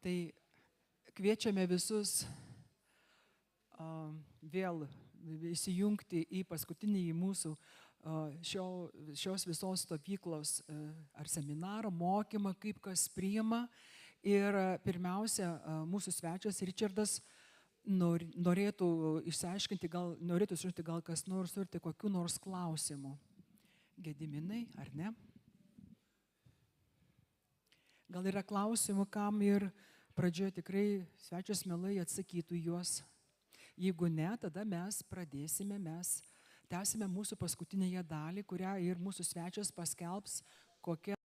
Tai kviečiame visus vėl įsijungti į paskutinį mūsų šios visos stovyklos ar seminaro mokymą, kaip kas priima. Ir pirmiausia, mūsų svečias Richardas norėtų išsiaiškinti, norėtų sužinoti, gal kas nors turite kokių nors klausimų. Gediminai, ar ne? Gal yra klausimų, kam ir pradžioje tikrai svečias mielai atsakytų juos. Jeigu ne, tada mes tęsime mūsų paskutinėje dalį, kurią ir mūsų svečias paskelbs, kokia.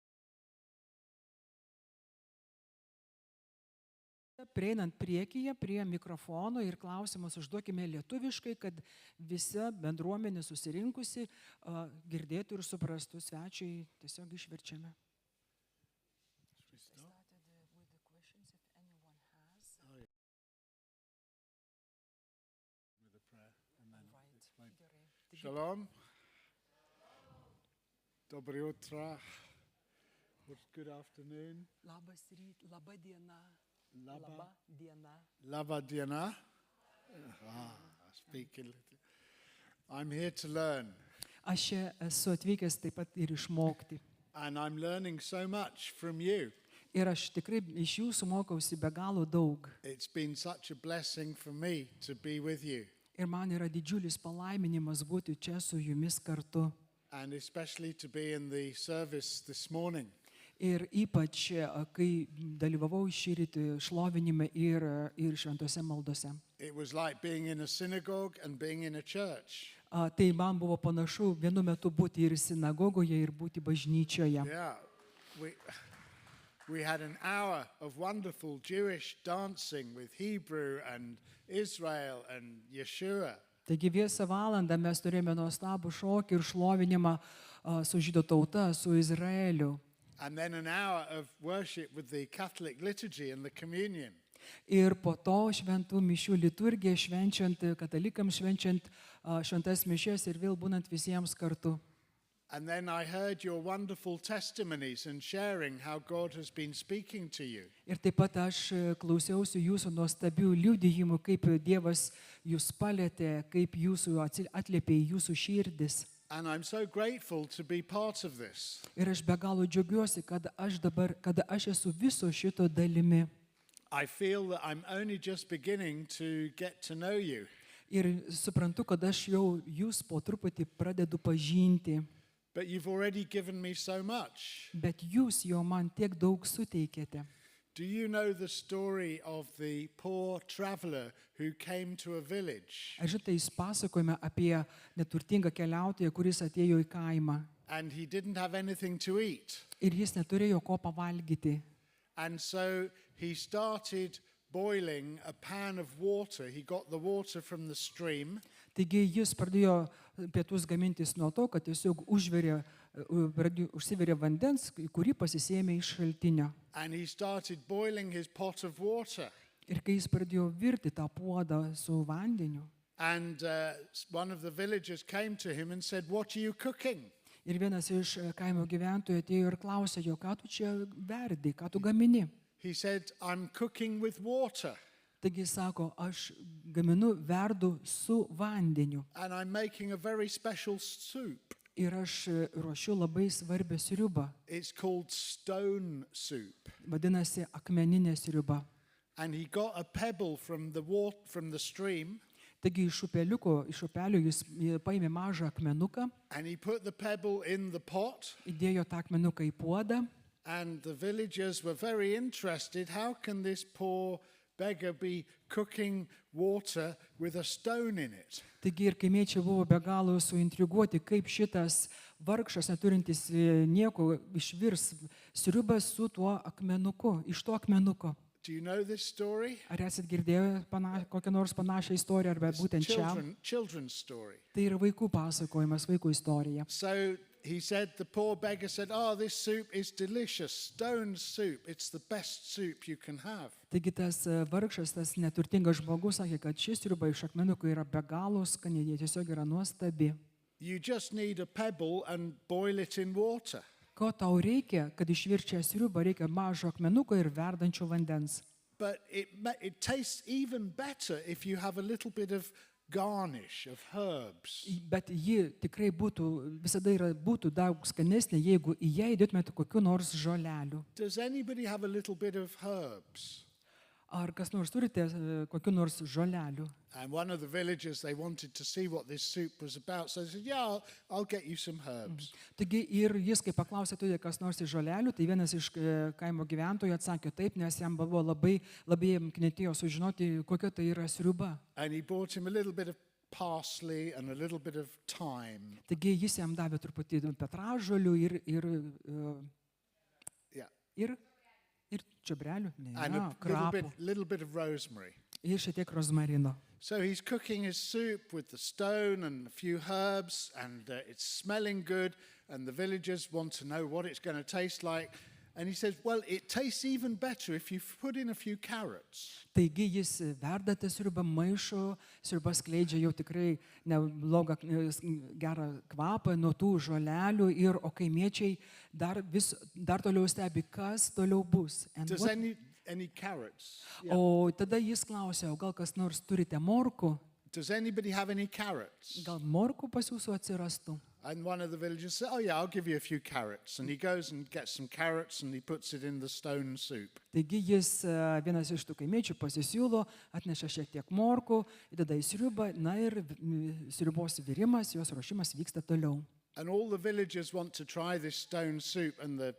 Prieinant priekyje prie mikrofono ir klausimus užduokime lietuviškai, kad visa bendruomenė susirinkusi girdėtų ir suprastų. Svečiai tiesiog išverčiame. Shalom. Dobry utro. Good afternoon. Labas ryt, laba diena. Laba diena. I speak a little. I'm here to learn. Aš čia esu atvykęs taip pat ir išmokti. And I'm learning so much from you. Ir aš tikrai iš jūsų mokausi be galo daug. It's been such a blessing for me to be with you. Ir man yra didžiulis palaiminimas būti čia su jumis kartu. And especially to be in the service this morning. Ir ypač, kai dalyvavau šįryt šlovinime ir šventose maldose. It was like being in a synagogue and being in a church. Tai man buvo panašu vienu metu būti ir sinagogoje, ir būti bažnyčioje. Yeah, we had an hour of wonderful Jewish dancing with Hebrew and Israel and Yeshua. Taigi visą valandą mes turėjome nuostabų šokį ir šlovinimą su žydų tauta, su Izraeliu. And then an hour of worship with the Catholic liturgy and the communion. Ir po to šventų mišių liturgija švenčiant, katalikams švenčiant šventas mišias ir vėl būnant visiems kartu. And then I heard your wonderful testimonies and sharing how God has been speaking to you. Ir taip pat aš klausiausi jūsų nuostabių liudijimų, kaip Dievas jūs palietė, kaip jūsų atliepė jūsų širdis. And I'm so grateful to be part of this. Ir aš be galo džiaugiuosi, kad aš esu viso šito dalimi. I feel that I'm only just beginning to get to know you. Ir suprantu, kad aš jau jūs po truputį pradedu pažinti. But you've already given me so much. Bet jūs jau man tiek daug suteikėte. Do you know the story of the poor traveler who came to a village? Ar žinote, jūs pasakojame apie neturtingą keliautoją, kuris atėjo į kaimą. And he didn't have anything to eat. Ir jis neturėjo ko pavalgyti. And so he started boiling a pan of water. He got the water from the stream. Taigi jis pradėjo pietus gamintis nuo to, kad tiesiog užsivirė vandens, kurį pasisėmė iš šaltinio. And he started boiling his pot of water. Ir kai jis pradėjo virti tą puodą su vandeniu. And one of the villagers came to him and said, "What are you cooking?" Ir vienas iš kaimo gyventojų atėjo ir klausė jo, ką tu čia verdi, ką tu gamini. He said, "I'm cooking with water." Taigi jis sako, aš verdu su vandeniu. And I'm making a very special soup. Ir aš ruošiu labai svarbią sriubą. It's called stone soup. Vadinasi akmeninė sriuba. And he got a pebble from the stream. Taigi iš upelio jis paėmė mažą akmenuką. And he put the pebble in the pot. Įdėjo tą akmenuką į puodą. And the villagers were very interested. How can this poor beggar be cooking water with a stone in it? Taigi ir kaimiečiai buvo be galo suintriguoti, kaip šitas vargšas neturintis nieko išvirs sriubą su tuo akmenuku, iš to akmenuko. Do you know this story? Ar esat girdėję kokią nors panašią istoriją, arba būtent šią? Children's story. Tai yra vaikų pasakojimas, vaikų istorija. So he said, the poor beggar said, "Oh, this soup is delicious, stone soup. It's the best soup you can have." Taigi tas vargšas, tas neturtingas žmogus sakė, kad šis sriuba iš akmenuko yra be galo skani, jie tiesiog yra nuostabi. You just need a pebble and boil it in water. Ko tau reikia, kad išvirčią sriubą, reikia mažo akmenuko ir verdančio vandens. but it tastes even better if you have a little bit of garnish of herbs. Bet ji tikrai būtų daug skanesnė, jeigu į ją įdėtumėte kokiu nors žolelių. Does anybody have a little bit of herbs? Ar kas nors turite kokiu nors žolelių? And one of the villagers, they wanted to see what this soup was about, so they said, yeah, I'll get you some herbs. Taigi ir jis, kai paklausė, turite kas nors iš žolelių, tai vienas iš kaimo gyventojų atsakė taip, nes jam buvo labai knietėjo sužinoti, kokia tai yra sriuba. And he bought him a little bit of parsley and a little bit of thyme. Taigi jis jam davė truputį petražolių ir čiobrelių, And a krapų, little bit of rosemary. ir šiek tiek rozmarino. So he's cooking his soup with the stone and a few herbs, and it's smelling good, and the villagers want to know what it's going to taste like. And he says, well, it tastes even better if you put in a few carrots. Taigi jis verda tą sriubą, maišo, sriuba skleidžia jau tikrai neblogą gerą kvapą nuo tų žolelių, o kaimiečiai dar toliau stebi, kas toliau bus. Does any carrots? Yeah. O tada jis klausia, o gal kas nors turite morkų? Does anybody have any carrots? Gal morkų pas jūsų atsirastų? And one of the villagers said, oh yeah, I'll give you a few carrots. And he goes and gets some carrots and he puts it in the stone soup. Taigi jis, vienas iš tų kaimiečių pasisiūlo, atneša šiek tiek morkų, įdeda į sriubą, ir sriubos virimas, jos ruošimas vyksta toliau. And all the villagers want to try this stone soup, and the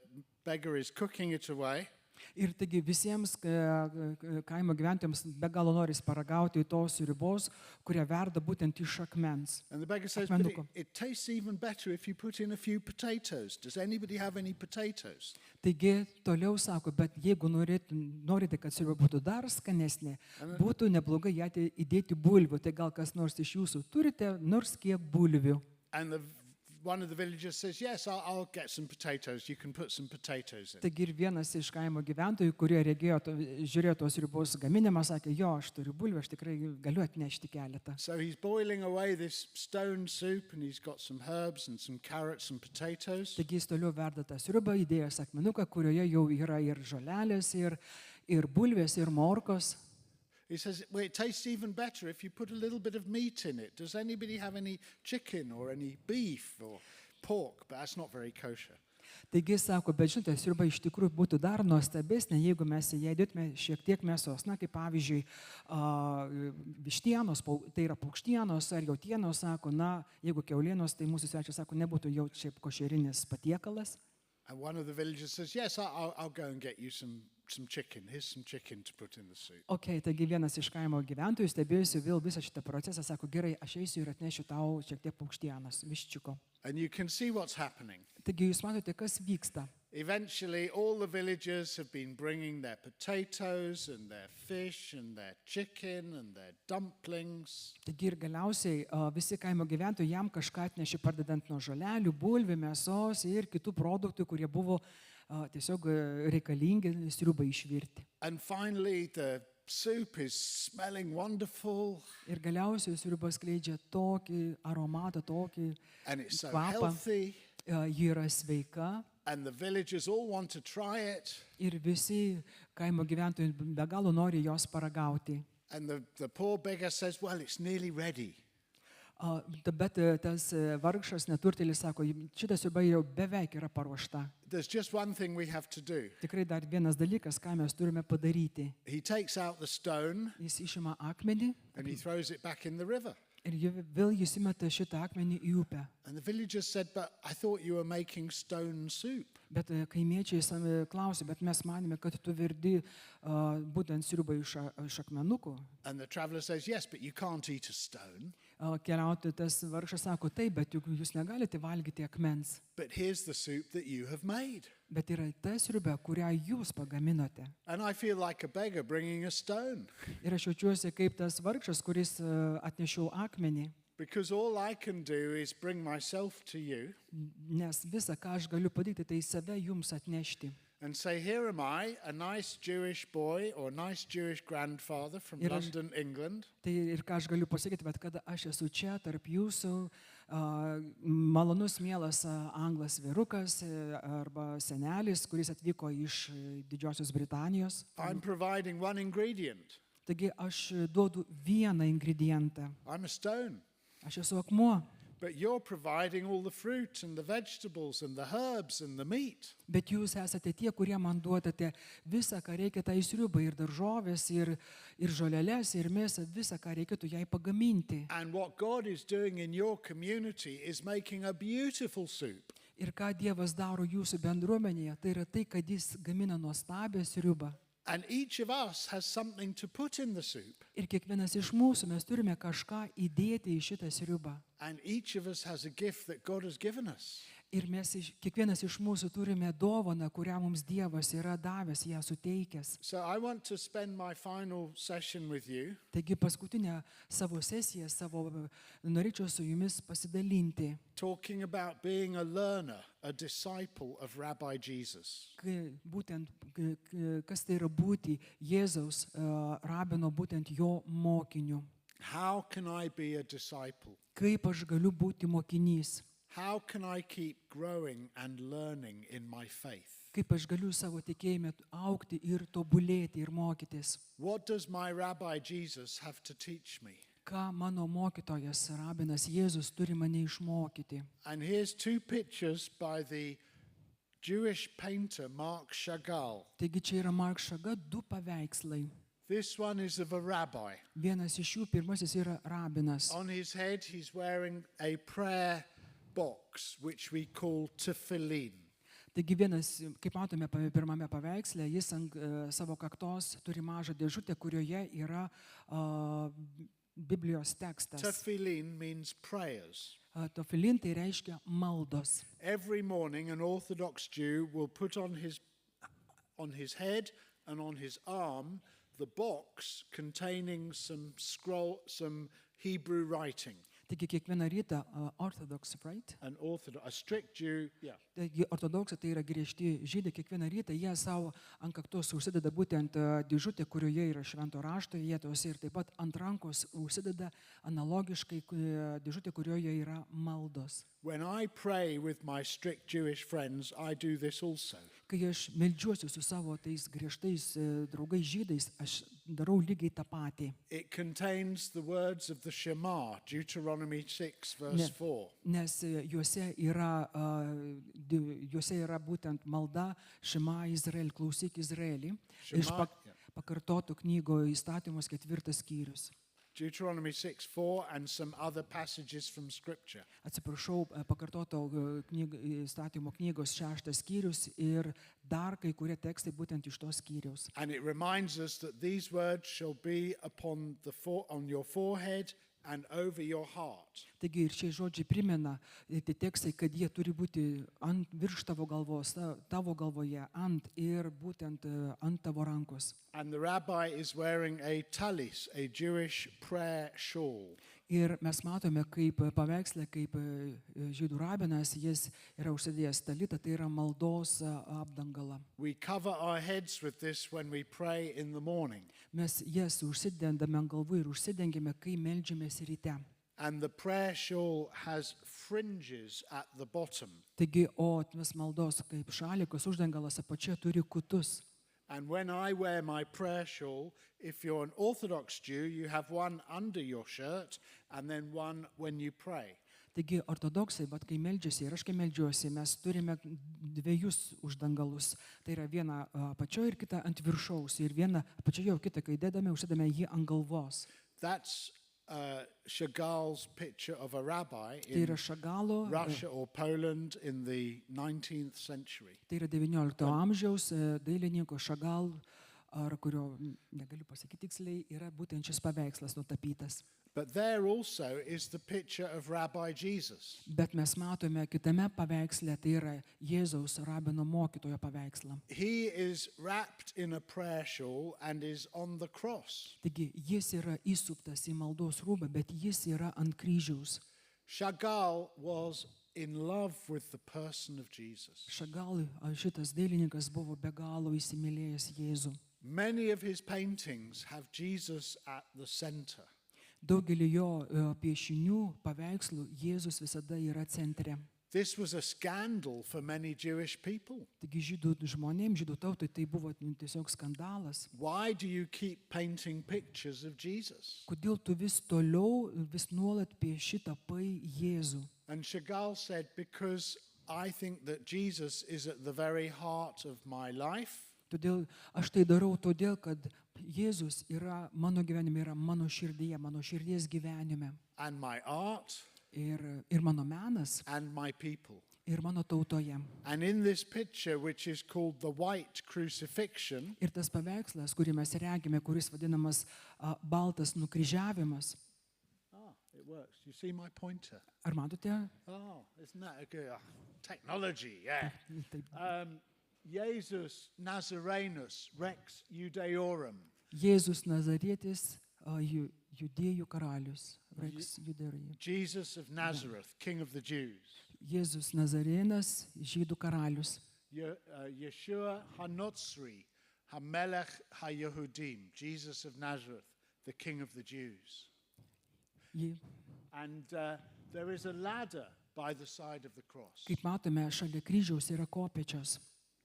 beggar is cooking it away. Ir taigi visiems kaimo gyventojams be galo noris paragauti tos sriubos, kurią verda būtent iš akmens. And the beggar says, but it tastes even better if you put in a few potatoes. Does anybody have any potatoes? Taigi toliau sako, bet jeigu norite, kad sriuba būtų dar skanesnė, būtų neblogai ją įdėti bulvių. Tai gal kas nors iš jūsų turite nors kiek bulvių? And one of the villagers says, yes, I'll get some potatoes. You can put some potatoes in. Taigi ir vienas iš kaimo gyventojų, kurie žiūrėjo tos sriubos gaminimą, sakė, jo, aš turiu bulvių, aš tikrai galiu atnešti keletą. So he's boiling away this stone soup, and he's got some herbs and some carrots and potatoes. Taigi jis toliau verda tą sriubą, įdėjęs akmenuką, kurioje jau yra ir žolelės, ir bulvės, ir morkos. He says, well, it tastes even better if you put a little bit of meat in it. Does anybody have any chicken or any beef or pork? But that's not very kosher. Taigi sako, bet žinote, sriuba iš tikrųjų būtų dar nuostabesnė, jeigu mes į ją įdėtume šiek tiek mėsos. Kaip pavyzdžiui, vištienos, tai yra paukštienos ar jautienos, sako, jeigu kiaulienos, tai mūsų svečias sako, nebūtų jau šiaip košerinis patiekalas. And one of the villagers says, yes, I'll go and get you some chicken. Here's some chicken to put in the soup. Okay, taigi vienas iš kaimo gyventojų stebėjusi vėl visą šitą procesą, sako, gerai, aš eisiu ir atnešiu tau šiek tiek paukštienos, viščiuko. And you can see what's happening. Taigi jūs matote, kas vyksta. Eventually, all the villagers have been bringing their potatoes and their fish and their chicken and their dumplings. Taigi ir galiausiai visi kaimo gyventojai jam kažką atnešė, pradedant nuo žolelių, bulvių, mėsos ir kitų produktų, kurie buvo tiesiog reikalingi sriubai išvirti. And finally, the soup is smelling wonderful. Ir galiausiai sriuba skleidžia tokį aromatą, tokį and it's so kvapą. Healthy. Ji yra sveika. And the villagers all want to try it. Ir visi kaimo gyventojai be galo nori jos paragauti. And the poor beggar says, well, it's nearly ready. Bet tas vargšas neturtėlis sako, šita sriuba jau beveik yra paruošta. There's just one thing we have to do. Tikrai dar vienas dalykas, ką mes turime padaryti. He takes out the stone. Jis išima akmenį. And he throws it back in the river. Ir vėl jis įmeta šitą akmenį į upę. And the villagers said, but I thought you were making stone soup. Bet kaimiečiai klausė, bet mes manėme, kad tu verdi būtent sriubą iš akmenukų. And the traveler says, yes, but you can't eat a stone. Keliauti tas vargšas sako, taip, bet juk jūs negalite valgyti akmens. But here's the soup that you have made. Bet yra ta sriuba, kurią jūs pagaminote. And I feel like a beggar bringing a stone. Ir aš jaučiuosi kaip tas vargšas, kuris atnešiau akmenį. Because all I can do is bring myself to you. Nes visa, ką aš galiu padaryti, tai save jums atnešti. And say, here am I, a nice Jewish boy or nice Jewish grandfather from London, England. Tai ir ką aš galiu pasakyti, bet kada aš esu čia tarp jūsų, malonus, mielas anglas vyrukas arba senelis, kuris atvyko iš Didžiosios Britanijos. I'm providing one ingredient. Taigi aš duodu vieną ingredientą. I'm a stone. Aš esu akmuo, But you're providing all the fruit and the vegetables and the herbs and the meat. bet jūs esate tie, kurie man duodate visą, ką reikia tai sriubai, ir daržovės, ir žoleles, ir mėsą, visą, ką reikėtų jai pagaminti. And what God is doing in your community is making a beautiful soup. Ir ką Dievas daro jūsų bendruomenėje, tai yra tai, kad jis gamina nuostabią sriubą. And each of us has something to put in the soup. Ir kiekvienas iš mūsų mes turime kažką įdėti į šitą sriubą. And each of us has a gift that God has given us. Ir kiekvienas iš mūsų turime dovaną, kurią mums Dievas yra davęs, ją suteikęs. So I want to spend my final session with you Taigi paskutinę savo sesiją, norėčiau su jumis pasidalinti, talking about being a learner, a disciple of Rabbi Jesus. būtent kas tai yra būti Jėzaus rabino, būtent jo mokiniu. How can I be a disciple? Kaip aš galiu būti mokinys? How can I keep growing and learning in my faith? Kaip aš galiu savo tikėjime augti ir tobulėti ir mokytis? What does my Rabbi Jesus have to teach me? Ką mano mokytojas, rabinas Jėzus turi mane išmokyti? And here's two pictures by the Jewish painter Marc Chagall. Taigi čia yra Marc Chagall 2 paveikslai. This one is of a rabbi. Vienas iš jų, pirmasis, yra rabinas. On his head he's wearing a prayer box, which we call tefillin. Taigi vienas, kaip matome pirmame paveiksle, jis ant savo kaktos turi mažą dėžutę, kurioje yra Biblijos tekstas. Tefillin means prayers. Tefillin tai reiškia maldos. Every morning an Orthodox Jew will put on his head and on his arm the box containing some Hebrew writing. Taigi kiekvieną rytą Orthodox, right? A strict Jew, yeah. Taigi ortodoksai tai yra griežti žydai, kiekvieną rytą jie savo ant kaktos užsideda būtent dėžutę, kurioje yra švento rašto vietos, ir taip pat ant rankos užsideda analogiškai dėžutę, kurioje yra maldos. When I pray with my strict Jewish friends, I do this also. Kai aš meldžiuosi su savo tais griežtais draugais žydais, aš darau lygiai tą patį. It contains the words of the Shema, Deuteronomy 6, verse 4. Nes juose yra būtent malda Šema Izrael, klausyk Izraelį, iš pakartoto knygo Įstatymus 4 skyrius. Deuteronomy 6:4 and some other passages from Scripture. Atsiprašau, pakartoto Įstatymo knygos 6 skyrius ir dar kai kurie tekstai būtent iš tos skyrius. And it reminds us that these words shall be on your forehead and over your heart. Taigi ir šie žodžiai primena, tie tekstai, kad jie turi būti virš tavo galvos, tavo galvoje, ir būtent ant tavo rankos. And the rabbi is wearing a talis, a Jewish prayer shawl. Ir mes matome, kaip paveikslė, kaip žydų rabinas, jis yra užsidėjęs talitą, tai yra maldos apdangalą. We cover our heads with this when we pray in the morning. Mes jas užsidendame ant galvų ir užsidengėme, kai meldžiamės ryte. And the prayer shawl has fringes at the bottom. Taigi, tas maldos kaip šalikas uždangalas apačioje turi kutus. And when I wear my prayer shawl, if you're an Orthodox Jew, you have one under your shirt and then one when you pray. Taigi ortodoksai, bet kai meldžiasi ir aš kai meldžiuosi, mes turime 2 uždangalus. Tai yra viena apačioje ir kita ant viršaus. Ir viena apačioje, o kita, kai dedame, užsidame jį ant galvos. That's Chagall's picture of a rabbi Tai yra in Šagalo, Russia or Poland in the 19th century. tai yra 19 amžiaus dailininko Šagal, ar kurio negaliu pasakyti tiksliai, yra būtent šis paveikslas nutapytas. But there also is the picture of Rabbi Jesus. Bet mes matome kitame paveiksle, tai yra Jėzaus rabino mokytojo paveikslą. He is wrapped in a prayer shawl and is on the cross. Taigi jis yra įsuptas į maldos rūbą, bet jis yra ant kryžiaus. Chagall was in love with the person of Jesus. Šagal, šitas dailininkas buvo be galo įsimylėjęs Jėzų. Many of his paintings have Jesus at the center. Daugelį jo piešinių, paveikslų Jėzus visada yra centre. This was a scandal for many Jewish people. Taigi žydų tautai tai buvo tiesiog skandalas. Why do you keep painting pictures of Jesus? Kodėl tu vis toliau, vis nuolat pieši tapai Jėzų? And Chagall said, because I think that Jesus is at the very heart of my life. Todėl aš tai darau todėl, kad Jėzus yra mano gyvenime, yra mano širdyje, mano širdies gyvenime. And my art. Ir mano menas, and my people. Ir mano tautoje. And in this picture, which is called the white crucifixion, ir tas paveikslas, kurį mes regime, kuris vadinamas baltas nukryžiavimas. It works. You see my pointer? Ar matote? Isn't that a good technology? Yeah. Jesus Nazarenus Rex Judaeorum. Jėzus Nazarietis, Judėjų karalius. Rex Judaeorum. Jesus of Nazareth, King of the Jews. Jėzus Nazarenas, žydų karalius. Yeshua HaNotzri, HaMelech HaYehudim, Jesus of Nazareth, the King of the Jews. And there is a ladder by the side of the cross. Kaip matome, šalia kryžiaus yra kopėčios.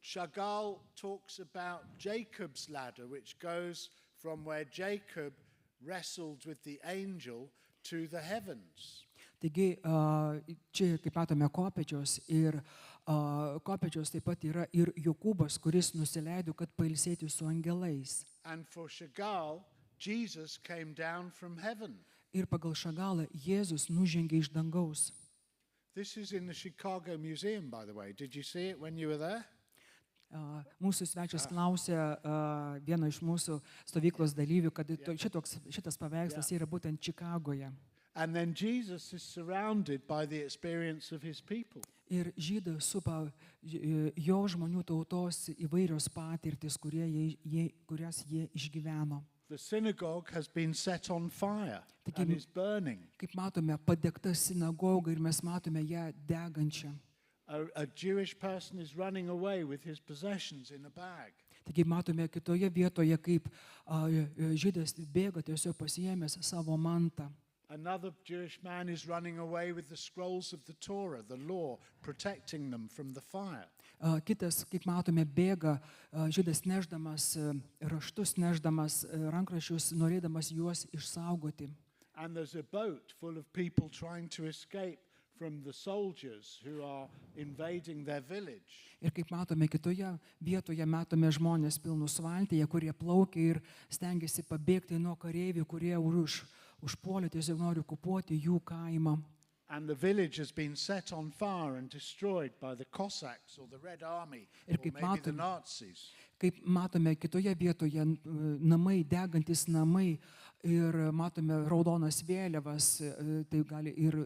Chagall talks about Jacob's ladder, which goes from where Jacob wrestled with the angel to the heavens. Taigi, čia, kaip matome, kopėčios ir kopėčios taip pat yra ir Jokūbas, kuris nusileido, kad pailsėti su angelais. And for Chagall, Jesus came down from heaven. Ir pagal Šagalą Jėzus nužengė iš dangaus. This is in the Chicago Museum, by the way. Did you see it when you were there? Mūsų svečias klausė vieno iš mūsų stovyklos dalyvių, kad šitas paveikslas yra būtent Čikagoje. And then Jesus is surrounded by the experience of his people. Ir žydai supa jo žmonių tautos įvairios patirtis, kurias jie išgyveno. The synagogue has been set on fire and is burning. Kaip matome, padegta sinagoga ir mes matome ją degančią. A Jewish person is running away with his possessions in a bag. Taigi matome kitoje vietoje, kaip žydas bėga tiesiog pasiėmęs savo mantą. Another Jewish man is running away with the scrolls of the Torah, the law, protecting them from the fire. Kitas, kaip matome, bėga žydas nešdamas raštus, nešdamas rankraščius, norėdamas juos išsaugoti. And there's a boat full of people trying to escape from the soldiers who are invading their village. Ir kaip matome, kitoje vietoje matome žmonės pilnus valtyje, kurie plaukia ir stengiasi pabėgti nuo kareivių, kurie užpuolė, tiesiog nori okupuoti jų kaimą. And the village has been set on fire and destroyed by the Cossacks or the Red Army or maybe the Nazis. Kaip matome, kitoje vietoje namai, degantis namai ir matome raudonas vėliavas, tai gali ir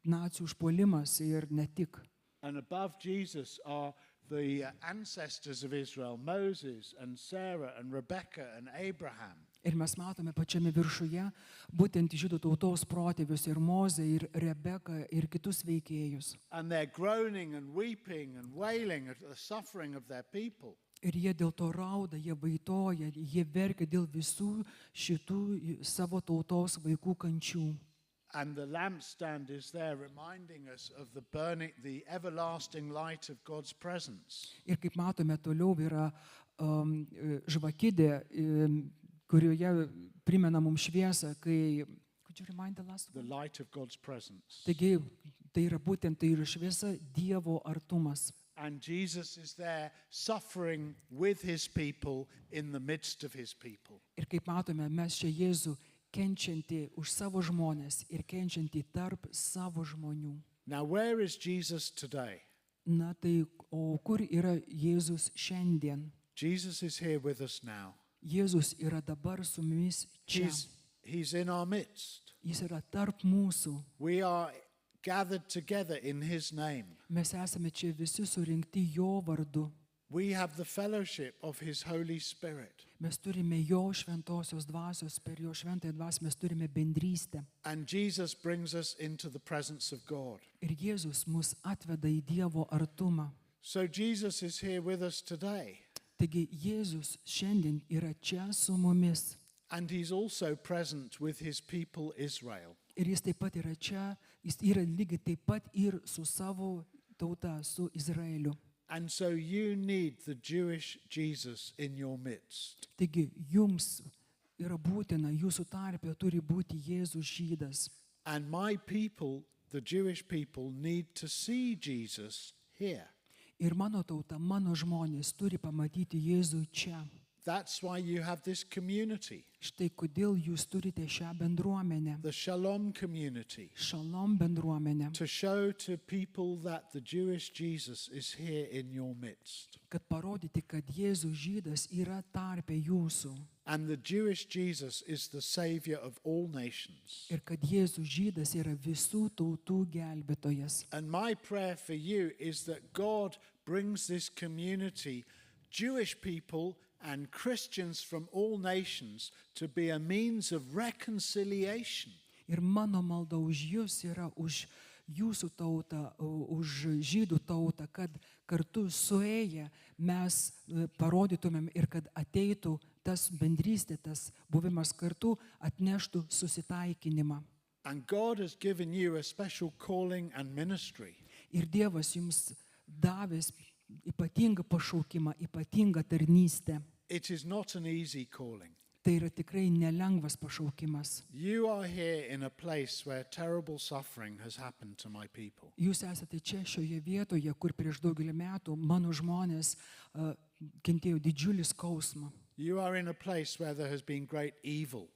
nacių užpuolimas ir ne tik. And above Jesus are the ancestors of Israel, Moses and Sarah and Rebecca and Abraham. Ir mes matome pačiame viršuje būtent žydų tautos protėvius ir Mozę, ir Rebeką, ir kitus veikėjus. And they're groaning and weeping and wailing at the suffering of their people. Ir jie dėl to rauda, jie vaitoja, jie verkia dėl visų šitų savo tautos vaikų kančių. And the lampstand is there reminding us of the everlasting light of God's presence. Ir kaip matome, toliau yra žvakidė, kurioje primena mums šviesą, kai... Could you remind the last one? The light of God's presence. Taigi, tai yra būtent, tai yra šviesa Dievo artumas. And Jesus is there suffering with his people in the midst of his people. Ir kaip matome, mes čia Jėzų kenčiantį už savo žmonės ir kenčiantį tarp savo žmonių. Now, where is Jesus today? Na tai, o kur yra Jėzus šiandien? Jesus is here with us now. Jėzus yra dabar su mumis čia. He's in our midst. Jis yra tarp mūsų. We are gathered together in his name. Mes esame čia visi surinkti jo vardu. We have the fellowship of his Holy Spirit. Mes turime jo šventosios dvasios, per jo šventąją dvasią mes turime bendrystę. And Jesus brings us into the presence of God. Ir Jėzus mus atveda į Dievo artumą. So Jesus is here with us today. Taigi Jėzus šiandien yra čia su mumis. And he's also present with his people Israel. Ir jis taip pat yra čia, jis yra lygiai taip pat ir su savo tauta, su Izraeliu. And so you need the Jewish Jesus in your midst. Taigi jums yra būtina, jūsų tarpe turi būti Jėzus žydas. And my people, the Jewish people, need to see Jesus here. Ir mano tauta, mano žmonės turi pamatyti Jėzų čia. That's why you have this community, Štai kodėl jūs turite šią bendruomenę, the Shalom community, Šalom bendruomenę, to show to people that the Jewish Jesus is here in your midst. kad parodyti, kad Jėzus žydas yra tarpe jūsų And the Jewish Jesus is the Savior of all nations. ir kad Jėzus žydas yra visų tautų gelbėtojas. And my prayer for you is that God brings this community, Jewish people and Christians from all nations, to be a means of reconciliation. Ir mano malda už jūs yra už jūsų tautą, už žydų tautą, kad kartu suėję mes parodytumėm ir kad ateitų tas bendrystė, tas buvimas kartu atneštų susitaikinimą. And God has given you a special calling and ministry. Ir Dievas jums davęs ypatingą pašaukimą, ypatingą tarnystę. It is not an easy calling. Tai yra tikrai nelengvas pašaukimas. You are here in a place where terrible suffering has happened to my people. Jūs esate čia šioje vietoje, kur prieš daugelį metų mano žmonės kentėjo didžiulį skausmą. You are in a place where there has been great evil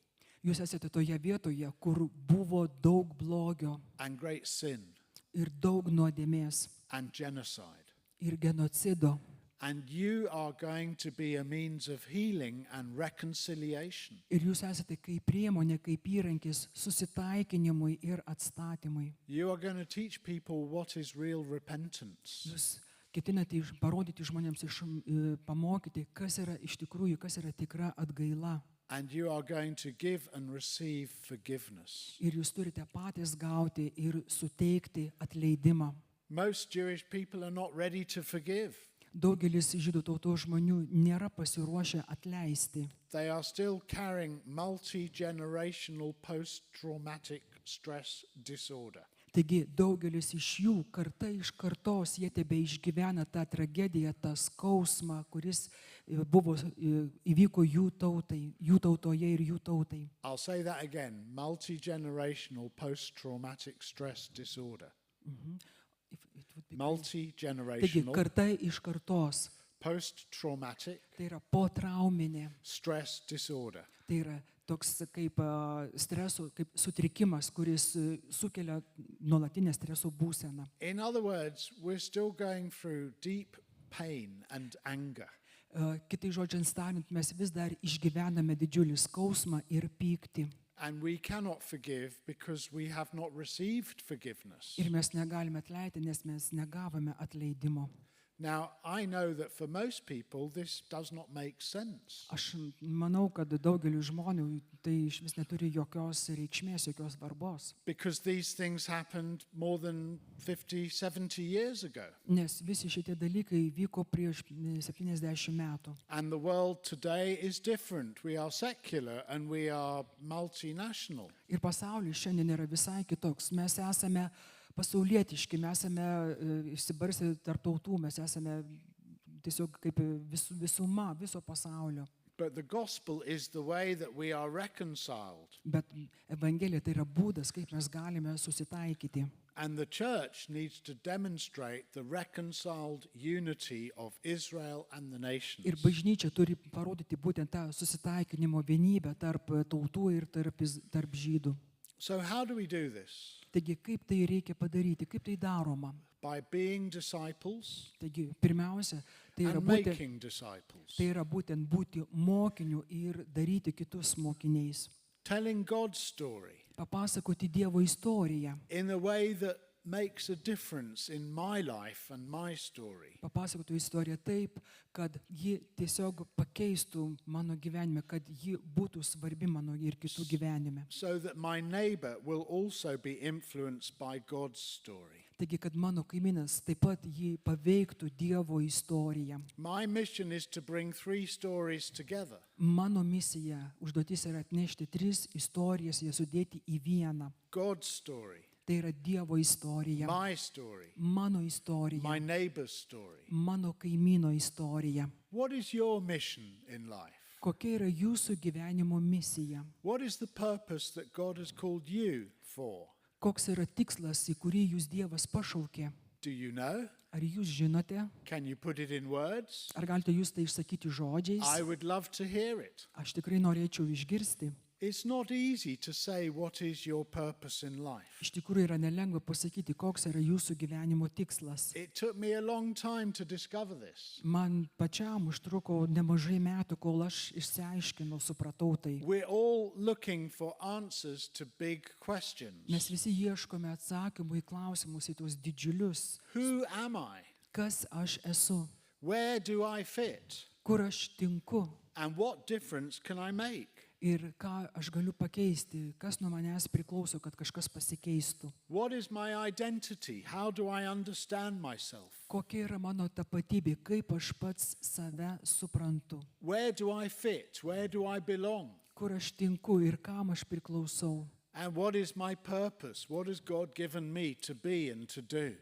Jūs esate toje vietoje, kur buvo daug blogio and great sin ir daug nuodėmės and genocide. ir genocido. And you are going to be a means of healing and reconciliation. Ir jūs esate kaip priemonė, kaip įrankis susitaikinimui ir atstatymui. You are going to teach people what is real repentance. Jūs ketinate parodyti žmonėms, pamokyti, kas yra iš tikrųjų, kas yra tikra atgaila. And you are going to give and receive forgiveness. Ir jūs turite patys gauti ir suteikti atleidimą. Most Jewish people are not ready to forgive. Daugelis žydų tautos žmonių nėra pasiruošę atleisti. They are still carrying multi-generational post-traumatic stress disorder. Taigi daugelis iš jų karta iš kartos jie tebe išgyvena tą tragediją, tą skausmą, kuris įvyko jų tautoje ir jų tautai. I'll say that again. Multi-generational post-traumatic stress disorder. Taigi Multi-generational karta iš kartos, post-traumatic tai yra potrauminė, stress disorder. tai yra toks kaip streso, kaip sutrikimas, kuris sukelia nuolatinę streso būseną. In other words, we're still going through deep pain and anger. Kitai žodžiant tariant, mes vis dar išgyvename didžiulį skausmą ir pyktį. And we cannot forgive because we have not received forgiveness. Ir mes negalime atleisti, nes mes negavome atleidimo. Now, I know that for most people this does not make sense. Aš manau, kad daugeliu žmonių tai iš vis neturi jokios reikšmės, jokios svarbos. Because these things happened more than 50, 70 years ago. Nes visi šitie dalykai vyko prieš 70 metų. And the world today is different. We are secular and we are multinational. Ir pasaulis šiandien yra visai kitoks. Mes esame pasaulietiški, mes esame išsibarstę tarp tautų, mes esame tiesiog kaip visuma viso pasaulio. But the gospel is the way that we are reconciled. Bet Evangelija tai yra būdas, kaip mes galime susitaikyti. And the church needs to demonstrate the reconciled unity of Israel and the nations. Ir bažnyčia turi parodyti būtent tą susitaikinimo vienybę tarp tautų ir tarp žydų. So how do we do this? Taigi, kaip tai reikia padaryti, kaip tai daroma? By being disciples Taigi, pirmiausia, tai and making disciples. būtent būti mokiniu ir daryti kitus mokiniais. Telling God's story Papasakoti Dievo istoriją. in a way that makes a difference in my life and my story. Papasakoti istoriją taip, kad ji tiesiog pakeistų mano gyvenime, kad ji būtų svarbi mano ir kitų gyvenime. So that my neighbor will also be influenced by God's story. Taigi, kad mano kaimynas taip pat jį paveiktų Dievo istoriją. My mission is to bring 3 stories together. Mano misija, užduotis yra atnešti 3 istorijas, jas sudėti į vieną. God's story, Tai yra Dievo istorija, my story, mano istorija, my neighbor's story. mano kaimyno istorija. What is your mission in life? Kokia yra jūsų gyvenimo misija? What is the purpose that God has called you for? Koks yra tikslas, į kurį jūs Dievas pašaukė? Do you know? Ar jūs žinote? Can you put it in words? Ar galite jūs tai išsakyti žodžiais? I would love to hear it. Aš tikrai norėčiau išgirsti. It's not easy to say what is your purpose in life. Iš tikrųjų yra nelengva pasakyti, koks yra jūsų gyvenimo tikslas. It took me a long time to discover this. Man pačiam užtruko nemažai metų, kol aš išsiaiškinau, supratau tai. We're all looking for answers to big questions. Mes visi ieškome atsakymų į klausimus, į tuos didžiulius. Who am I? Kas aš esu? Where do I fit? Kur aš tinku? And what difference can I make? Ir ką aš galiu pakeisti? Kas nuo manęs priklauso, kad kažkas pasikeistų? What is my identity? How do I understand myself? Kokia yra mano tapatybė? Kaip aš pats save suprantu? Where do I fit? Where do I belong? Kur aš tinku ir kam aš priklausau? And what is my purpose? What has God given me to be and to do?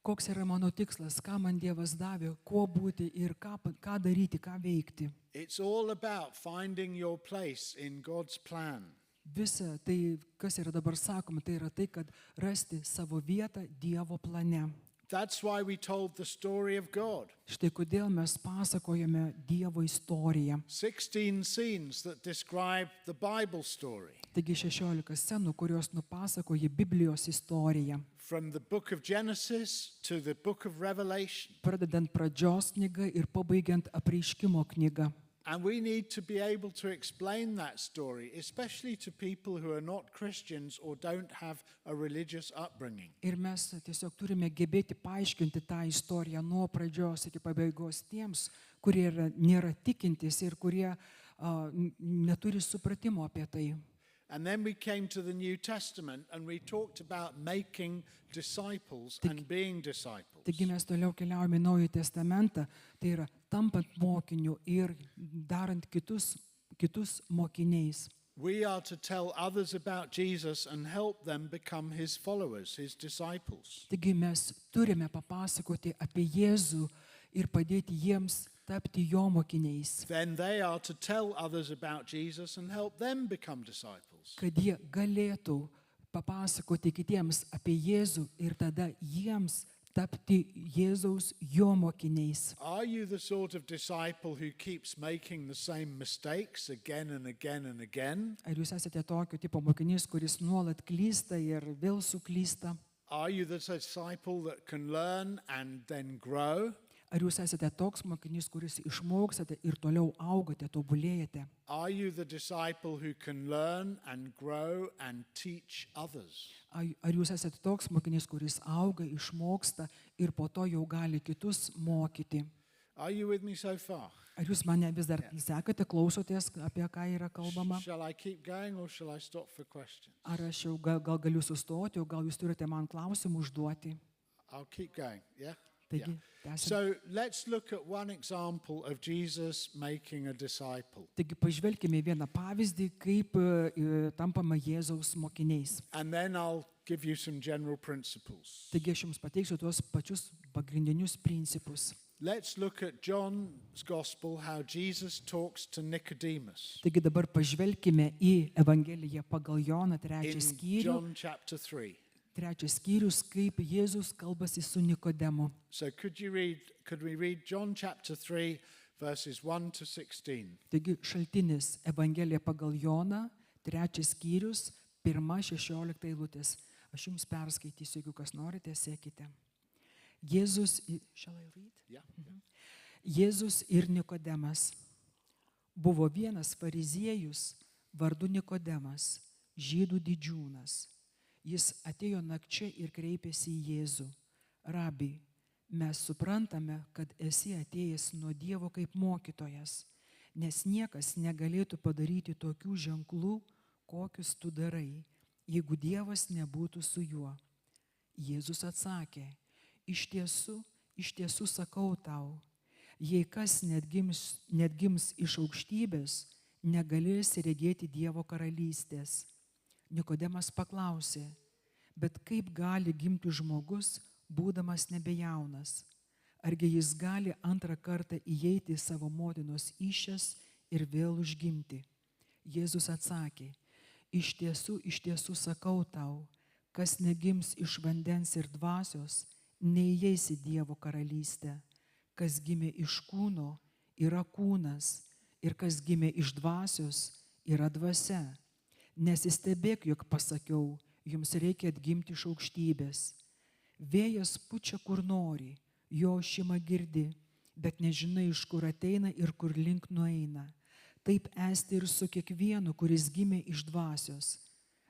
Koks yra mano tikslas? Ką man Dievas davė? Kuo būti ir ką daryti, ką veikti? It's all about finding your place in God's plan. Visa tai, kas yra dabar sakoma, tai yra tai, kad rasti savo vietą Dievo plane. That's why we told the story of God. Štai kodėl mes pasakojame Dievo istoriją. 16 scenes that describe the Bible story. Taigi 16 scenų, kurios nupasakoja Biblijos istoriją. From the book of Genesis to the book of Revelation. Pradedant pradžios knygą ir pabaigiant apreiškimo knygą. And we need to be able to explain that story, especially to people who are not Christians or don't have a religious upbringing. Ir mes tiesiog turime gebėti paaiškinti tą istoriją nuo pradžios iki pabaigos tiems, kurie nėra tikintys ir kurie neturi supratimo apie tai. And then we came to the New Testament and we talked about making disciples and being disciples. Taigi mes toliau keliaujame į Naująjį testamentą, tai yra tampant mokiniu ir darant kitus mokiniais. We are to tell others about Jesus and help them become his followers, his disciples. Taigi mes turime papasakoti apie Jėzų ir padėti jiems tapti jo mokiniais. Then they are to tell others about Jesus and help them become disciples. Kad jie galėtų papasakoti kitiems apie Jėzų ir tada jiems tapti Jėzaus jo mokiniais. Are you the sort of disciple who keeps making the same mistakes again and again and again? Ar jūs esate tokio tipo mokinys, kuris nuolat klysta ir vėl suklysta? Are you the disciple that can learn and then grow? Ar jūs esate toks mokinys, kuris išmokstate ir toliau augate, tobulėjate? Are you the disciple who can learn and grow and teach others? Ar jūs esate toks mokinys, kuris auga, išmoksta ir po to jau gali kitus mokyti? Are you with me so far? Ar jūs mane vis dar sekate, klausotės, apie ką yra kalbama? Shall I keep going or shall I stop for questions? Ar aš jau gal galiu sustoti, o gal jūs turite man klausimų užduoti? I'll keep going, yeah? Taigi, tęsime. So let's look at one example of Jesus making a disciple. Taigi pažvelkime į vieną pavyzdį, kaip tampama Jėzaus mokiniais. And then I'll give you some general principles. Taigi aš jums pateiksiu tuos pačius pagrindinius principus. Let's look at John's Gospel, how Jesus talks to Nicodemus. Taigi dabar pažvelkime į Evangeliją pagal Joną trečią In skyrių. John chapter 3. Trečias skyrius, kaip Jėzus kalbasi su Nikodemu. So could we read John chapter 3, verses 1 to 16? Taigi šaltinis Evangelija pagal Joną, trečias skyrius, 1-16 eilutės. Aš jums perskaitysiu, jeigu kas norite, sekite. Shall I read? Yeah. Jėzus ir Nikodemas. Buvo vienas fariziejus vardu Nikodemas, žydų didžiūnas. Jis atėjo nakčia ir kreipėsi į Jėzų. Rabi, mes suprantame, kad esi atėjęs nuo Dievo kaip mokytojas, nes niekas negalėtų padaryti tokių ženklų, kokius tu darai, jeigu Dievas nebūtų su juo. Jėzus atsakė, iš tiesų sakau tau, jei kas netgims iš aukštybės, negalės regėti Dievo karalystės. Nikodemas paklausė, bet kaip gali gimti žmogus, būdamas nebejaunas? Argi jis gali antrą kartą įeiti į savo motinos įsčias ir vėl užgimti? Jėzus atsakė, iš tiesų sakau tau, kas negims iš vandens ir dvasios, neįeis į Dievo karalystę. Kas gimė iš kūno, yra kūnas, ir kas gimė iš dvasios, yra dvasia. Nesistebėk, jog pasakiau, jums reikia atgimti iš aukštybės. Vėjas pučia kur nori, jo ošimą girdi, bet nežinai, iš kur ateina ir kur link nueina. Taip esti ir su kiekvienu, kuris gimė iš dvasios.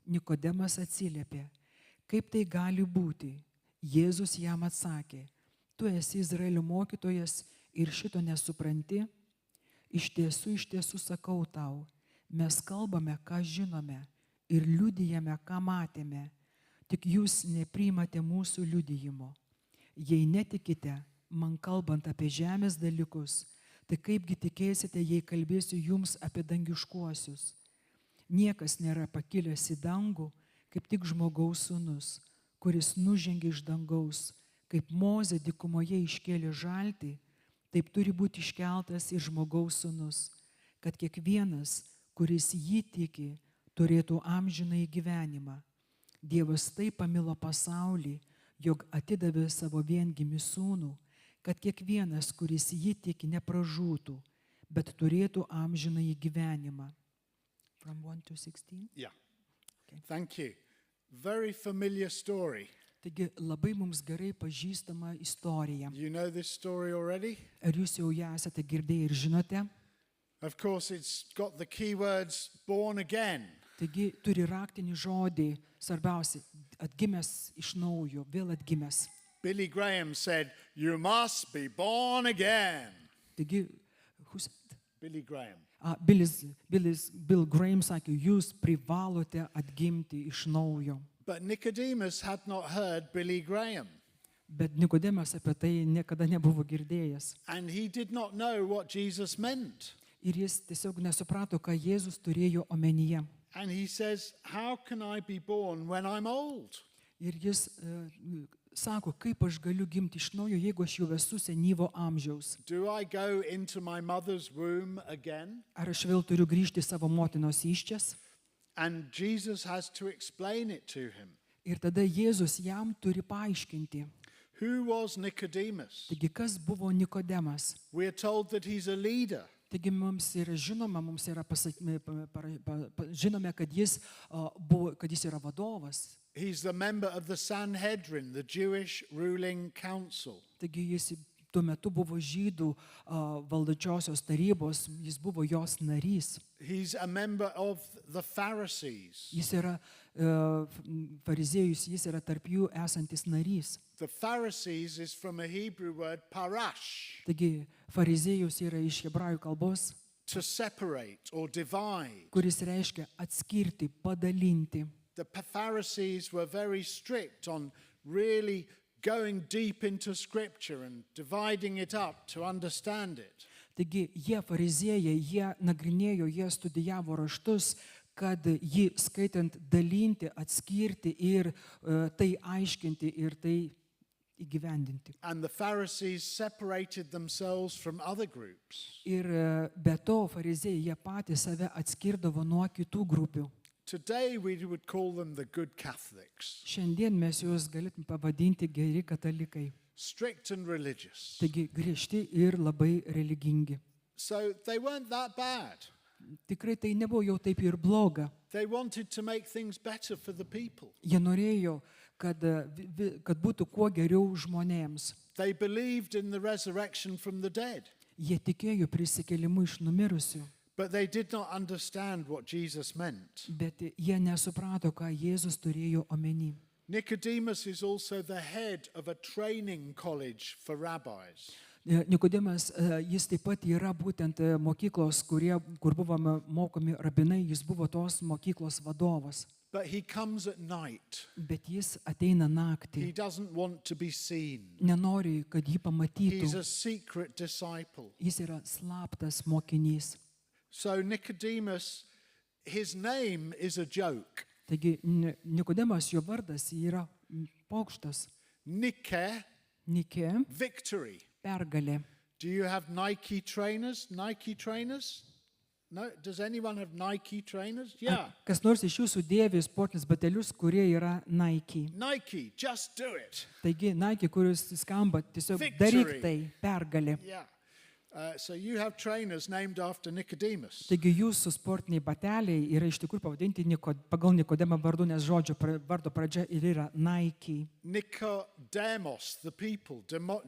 Nikodemas atsiliepė, kaip tai gali būti? Jėzus jam atsakė, tu esi Izraelio mokytojas ir šito nesupranti? Iš tiesų sakau tau, mes kalbame, ką žinome ir liudijame, ką matėme, tik jūs nepriimate mūsų liudijimo. Jei netikite man kalbant apie žemės dalykus, tai kaipgi tikėsite, jei kalbėsiu jums apie dangiškuosius? Niekas nėra pakilęs į dangų, kaip tik žmogaus sūnus, kuris nužengė iš dangaus, kaip Mozė dykumoje iškėlė žaltį, taip turi būti iškeltas ir žmogaus sūnus, kad kiekvienas, kuris jį tiki, turėtų amžinąjį gyvenimą. Dievas taip pamilo pasaulį, jog atidavė savo viengimį sūnų, kad kiekvienas, kuris jį tiki, nepražūtų, bet turėtų amžinąjį gyvenimą. From 1 to 16? Yeah. Okay. Thank you. Very familiar story. Taigi labai mums gerai pažįstama istorija. You know this story already? Ar jūs jau ją esate girdėję ir žinote? Of course, it's got the key words born again. Taigi turi raktinį žodį, svarbiausia, atgimęs iš naujo, vėl atgimęs. Billy Graham said, you must be born again. Taigi, who's it? Billy Graham. Bill Graham sakė, jūs privalote atgimti iš naujo. But Nicodemus had not heard Billy Graham. Bet Nikodemas apie tai niekada nebuvo girdėjęs. And he did not know what Jesus meant. Ir jis tiesiog nesuprato, ką Jėzus turėjo omenyje. And he says, how can I be born when I'm old? Ir jis sako, kaip aš galiu gimti iš naujo, jeigu aš jau esu senyvo amžiaus. Do I go into my mother's womb again? Ar aš vėl turiu grįžti į savo motinos įsčias? And Jesus has to explain it to him. Ir tada Jėzus jam turi paaiškinti. Who was Nicodemus? Taigi, kas buvo Nikodemas? We are told that he's a leader. Taigi, mums yra žinoma, žinome, kad jis yra vadovas. He's the member of the Sanhedrin, the Jewish ruling council. Taigi, jis tuo metu buvo žydų valdančiosios tarybos, jis buvo jos narys. He's a member of the Pharisees. Jis yra fariziejus, jis yra tarp jų esantis narys. The Pharisees is from a Hebrew word parash. Taigi, fariziejus yra iš hebrajų kalbos, To separate or divide. kuris reiškia atskirti, padalinti. The Pharisees were very strict on really going deep into Scripture and dividing it up to understand it. Taigi, jie fariziejai, jie nagrinėjo, jie studijavo raštus, kad jį skaitant dalinti, atskirti ir tai aiškinti ir tai įgyvendinti. And the Pharisees separated themselves from other groups. Ir be to fariziejai, jie patys save atskirdavo nuo kitų grupių. Today we would call them the good Catholics. Šiandien mes juos galėtume pavadinti geri katalikai. Strict and religious. Taigi griežti ir labai religingi. So they weren't that bad. Tikrai tai nebuvo jau taip ir bloga. They wanted to make things better for the people. Jie norėjo, kad būtų kuo geriau žmonėms. They believed in the resurrection from the dead. Jie tikėjo prisikėlimu iš numirusių. But they did not understand what Jesus meant. Bet jie nesuprato, ką Jėzus turėjo omeny. Nicodemus is also the head of a training college for rabbis. Nikodemas, jis taip pat yra būtent mokyklos, kur buvo mokomi rabinai, jis buvo tos mokyklos vadovas. But he comes at night. Bet jis ateina He naktį. doesn't want to be seen. Nenori, kad jį pamatytų. He's a secret disciple. Jis yra slaptas mokinys. So Nicodemus, his name is a joke. Taigi Nikodemas, jo vardas yra pokštas. Nike, Nikė, victory. pergalė. Do you have Nike trainers? Nike trainers? No? Does anyone have Nike trainers? Yeah. Kas nors iš jūsų dėvi sportinius batelius, kurie yra Nike. Nike, just do it. Taigi Nike, kuris skamba, tiesiog Victory. daryk tai, pergalė. Yeah. So you have trainers named after Nicodemus. Taigi jūsų sportiniai bateliai yra iš tikrųjų pavadinti pagal Nikodemą vardu, nes vardo pradžia ir yra Nike. Nicodemus, the people,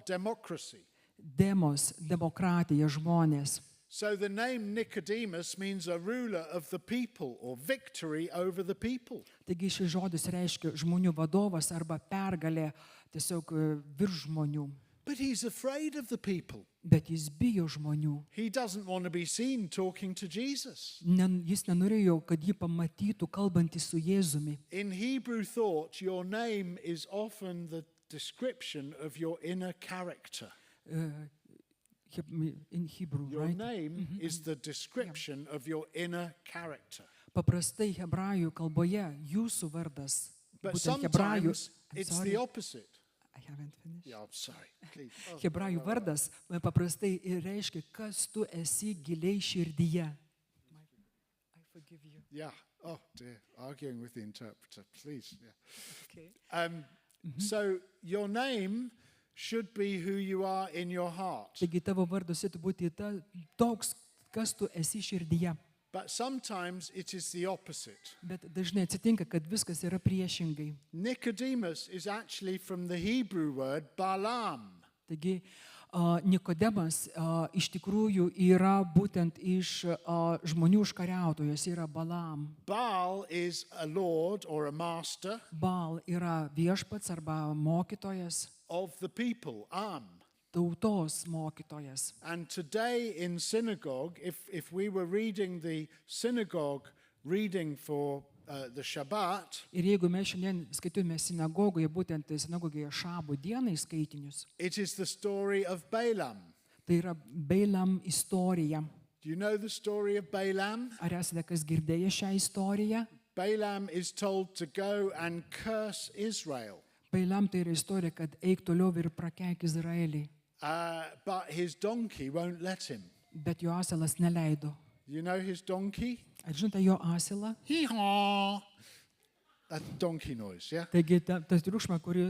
democracy. Demos, demokratija, žmonės. So the name Nicodemus means a ruler of the people or victory over the people. Taigi šis žodis reiškia žmonių vadovas arba pergalė tiesiog virš žmonių. But he's afraid of the people. Bet jis bijo žmonių. He doesn't want to be seen talking to Jesus. Jis nenorėjo, kad jį pamatytų kalbantį su Jėzumi. In Hebrew thought, your name is often the description of your inner character. In Hebrew, Your right? name is the description of your inner character. Paprastai hebrajų kalboje jūsų vardas, But būtent hebrajų, sometimes it's the opposite. I haven't finished. Yeah, I'm sorry. Please. Oh, Hebrajų vardas paprastai ir reiškia, kas tu esi giliai širdyje. I forgive you. yeah. Oh dear. Arguing with the interpreter, please. Yeah. Okay. So your name should be who you are in your heart. Taigi tavo vardas turėtų būti toks, kas tu esi širdyje. But sometimes it is the opposite. Bet dažnai atsitinka, kad viskas yra priešingai. Nicodemus is actually from the Hebrew word Balaam. Taigi Nikodemas iš tikrųjų yra būtent iš žmonių užkariautojas, yra Balaam. Baal is a lord or a master Baal yra viešpats arba mokytojas, of the people, tautos mokytojas. And today in synagogue, if we were reading the synagogue reading for the Shabbat, Ir jeigu mes šiandien skaitome sinagogoje, būtent sinagogoje šabo dienai skaitinius, it is the story of Balaam. tai yra Beilam istorija. Do you know the story of Balaam? Ar esate kas girdėję šią istoriją? Balaam is told to go and curse Israel. Beilam tai yra istorija, kad eik toliau ir prakeik Izraelį. But his donkey won't let him. Bet jo asilas neleido. You know his donkey? Ar žinote jo asilą? Hee-haw. That's donkey noise, yeah? Taigi tas triukšmas, kurį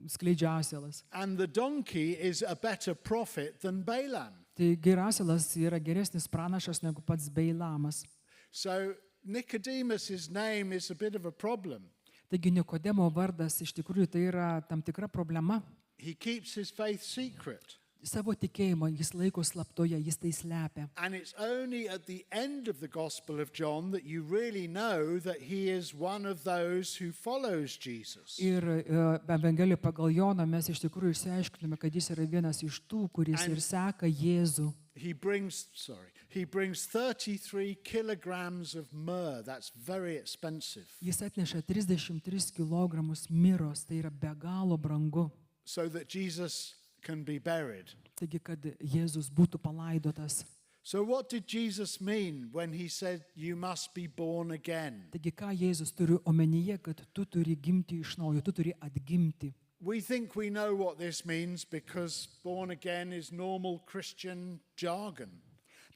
skleidžia asilas. And the donkey is a better prophet than Balaam. Taigi asilas yra geresnis pranašas negu pats Beilamas. So Nicodemus' name is a bit of a problem. Taigi Nikodemo vardas iš tikrųjų tai yra tam tikra problema. He keeps his faith secret. Savo tikėjimo jis laiko slaptoje, jis tai slepia. And it's only at the end of the Gospel of John that you really know that he is one of those who follows Jesus. Ir Evangelijoje pagal Joną mes iš tikrųjų išsiaiškinome, kad jis yra vienas iš tų, kuris ir seka Jėzų. He brings 33 kilograms of myrrh. That's very expensive. Jis atneša 33 kilogramus miros, tai yra be galo brangu. So that Jesus can be buried. Taigi, kad Jėzus būtų palaidotas. So what did Jesus mean when he said you must be born again? Taigi, ką Jėzus turi omenyje, kad tu turi gimti iš naujo, tu turi atgimti. We think we know what this means because born again is normal Christian jargon.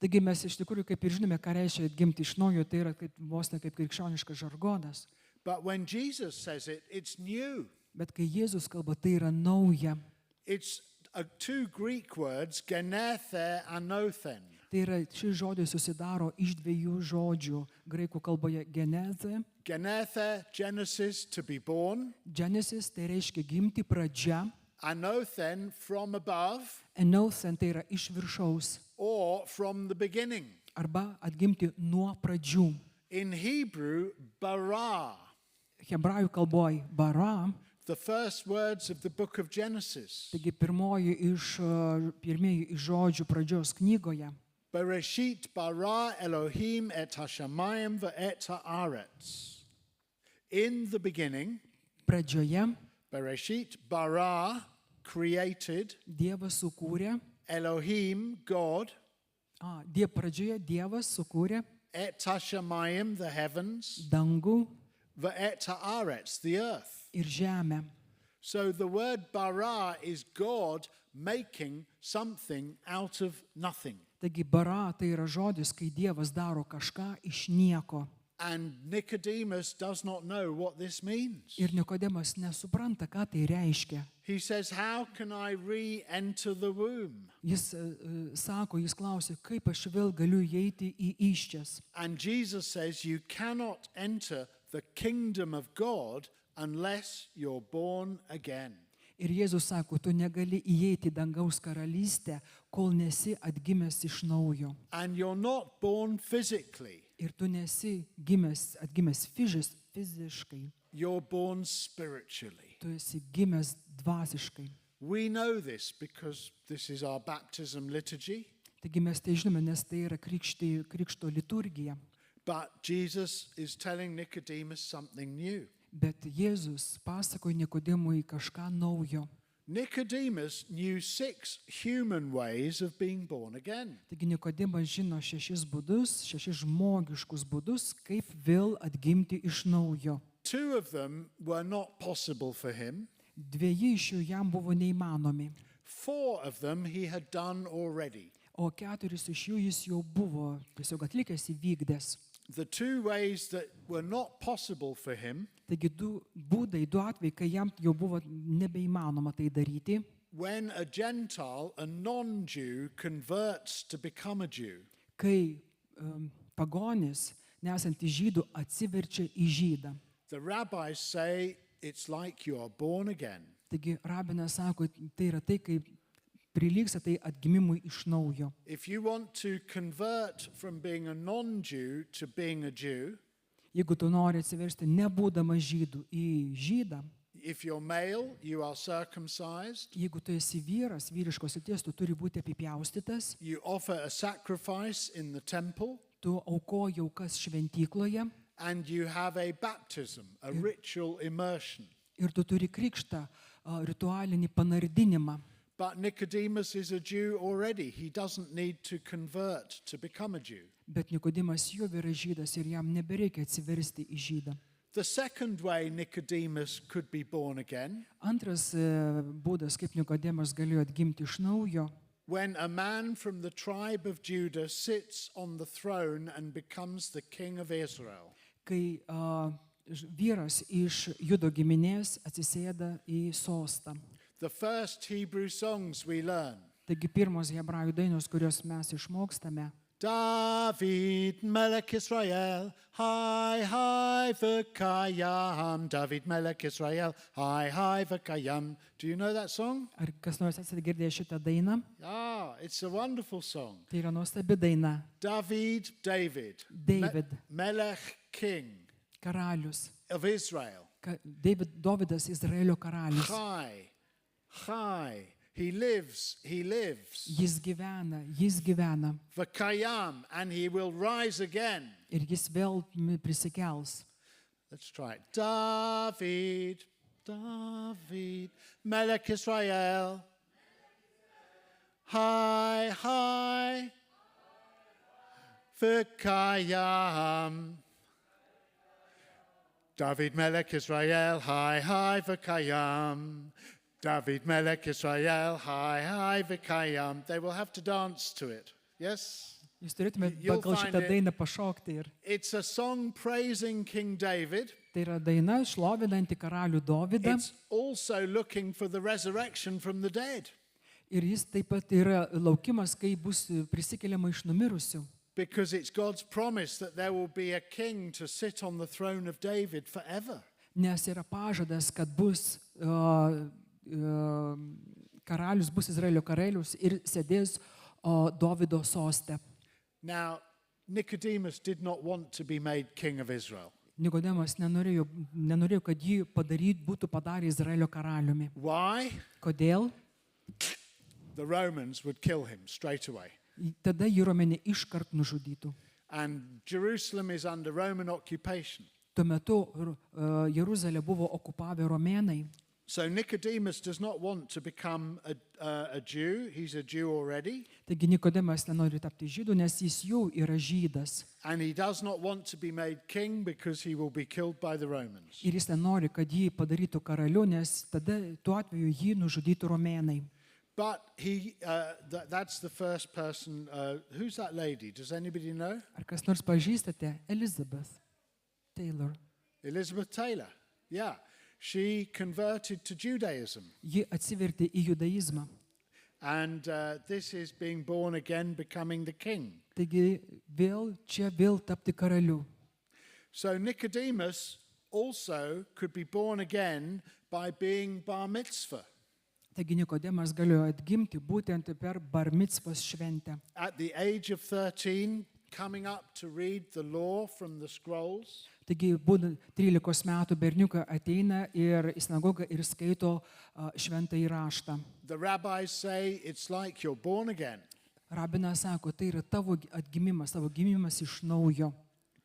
Taigi mes iš tikrųjų kaip ir žinome, ką reiškia atgimti iš naujo, tai yra vos ne kaip krikščioniškas žargonas. But when Jesus says it, it's new. Bet kai Jėzus kalba, tai yra nauja. It's two Greek words, genethe and anothen. Tai yra, šis žodis susidaro iš dviejų žodžių. Graikų kalboje genezė. Genethe, Genesis, to be born. Genesis tai reiškia gimti, pradžia. Anothen, from above. Anothen tai yra iš viršaus. Or from the beginning. Arba atgimti nuo pradžių. In Hebrew, bara. Hebrajų kalboje bara. The first words of the book of Genesis. Taigi pirmieji iš žodžių pradžios knygoje. Bereshit bara Elohim et hashamayim ve'et haaretz. In the beginning, Pradžioje Bereshit, bara, created, Dievas sukūrė, Elohim, God, pradžioje Dievas sukūrė et hashamayim, the heavens, dangų ve'et haaretz, the earth. ir žemę. So the word bara is God making something out of nothing. Taigi bara tai yra žodis, kai Dievas daro kažką iš nieko. And Nicodemus does not know what this means. Ir Nikodemas nesupranta, ką tai reiškia. He says, how can I re-enter the womb? Jis klausia, kaip aš vėl galiu įeiti į įsčias. And Jesus says, you cannot enter the kingdom of God unless you're born again. Ir Jėzus sako, tu negali įeiti į dangaus karalystę, kol nesi atgimęs iš naujo. And you're not born physically. Ir tu nesi atgimęs fiziškai, You're born spiritually. tu esi gimęs dvasiškai. We know this because this is our baptism liturgy. Taigi mes tai žinome, nes tai yra krikšto liturgija. But Jesus is telling Nicodemus something new. Bet Jėzus pasakoja Nikodemui kažką naujo. Nicodemus knew 6 human ways of being born again. Taigi Nikodemas žino 6 būdus, 6 žmogiškus būdus, kaip vėl atgimti iš naujo. 2 of them were not possible for him. 2 iš jų jam buvo neįmanomi, 4 of them he had done already. o 4 iš jų jis jau buvo tiesiog atlikęs, įvykdęs. The 2 ways that were not possible for him, Taigi 2 būdai, 2 atvejai, kai jam jau buvo nebeįmanoma tai daryti, when a Gentile, a non-Jew, converts to become a Jew. kai pagonis, nesantis žydų, atsiverčia į žydą. The rabbis say it's like you are born again. Taigi rabinas sako, tai yra tai, kaip prilygsta tai atgimimui iš naujo. If you want to convert from being a non-Jew to being a Jew, Jeigu tu nori atsiversti nebūdamas žydų į žydą, if you're male, you are circumcised, jeigu tu esi vyras, vyriškos lyties, tu turi būti apipjaustytas, you offer a sacrifice in the temple, tu aukoji aukas šventykloje and you have a baptism, a ritual immersion. ir tu turi krikštą, ritualinį panardinimą. But Nicodemus is a Jew already. He doesn't need to convert to become a Jew. Bet Nikodimas jau yra žydas ir jam nebereikia atsiversti į žydą. The second way Nicodemus could be born again, Antras būdas, kaip Nikodimas galėjo atgimti iš naujo, when a man from the tribe of Judah sits on the throne and becomes the king of Israel. kai vyras iš Judo giminės atsisėda į sostą. The first Hebrew songs we learn. Taigi pirmos hebrajų dainos, kurios mes išmokstame. David melech Israel, hai v'kayam. David melech Israel, hai v'kayam. Do you know that song? Ar kas nors esate girdėję šitą dainą? It's a wonderful song. Tai yra nuostabi daina. David, David, melech king karalius. of Israel. Dovydas Izraelio karalius. Chai. He lives. Jis gyvena. V'kayam, and he will rise again. Ir jis vėl prisikels. Let's try it. David, melech Israel. Hai, v'kayam. David melech Israel, hai v'kayam. David melech Israel, hai v'kayam. They will have to dance to it. Yes? Jūs turėtumėte You'll pagal find šitą it. dainą pašokti. Ir It's a song praising King David. tai yra daina šlovinanti karalių Dovydą. It's also looking for the resurrection from the dead. Ir jis taip pat yra laukimas, kai bus prisikeliama iš numirusių. Because it's God's promise that there will be a king to sit on the throne of David forever. Nes yra pažadas, kad bus karalius, bus Izraelio karalius ir sėdės Dovydo soste. Now, Nicodemus did not want to be made king of Israel. Nikodemas nenorėjo, kad jį būtų padarę Izraelio karaliumi. Why? Kodėl? The Romans would kill him straight away. Tada jį Romėnai iškart nužudytų. And Jerusalem is under Roman occupation. Tuo metu Jeruzalę buvo okupavę romėnai. So Nicodemus does not want to become a Jew. He's a Jew already. Taigi Nikodemas nenori tapti žydų, nes jis jau yra žydas. And he does not want to be made king because he will be killed by the Romans. Ir jis nenori, kad jį padarytų karaliu, nes tada tuo atveju jį nužudytų romėnai. But that's the first person. Who's that lady? Does anybody know? Ar kas nors pažįstate? Elizabeth Taylor. Elizabeth Taylor. Yeah. She converted to Judaism. Ji atsivertė į judaizmą. And this is being born again, becoming the king. Taigi vėl tapti karaliu. So Nicodemus also could be born again by being bar mitzvah. Taigi Nikodemas galėjo atgimti būtent per bar mitzvos šventę. At the age of 13, coming up to read the law from the scrolls. Taigi, būdant 13 metų berniuką ateina ir į sinagogą ir skaito šventąjį raštą. The rabbis say it's like you're born again. Rabinas sako, tai yra tavo atgimimas, tavo gimimas iš naujo.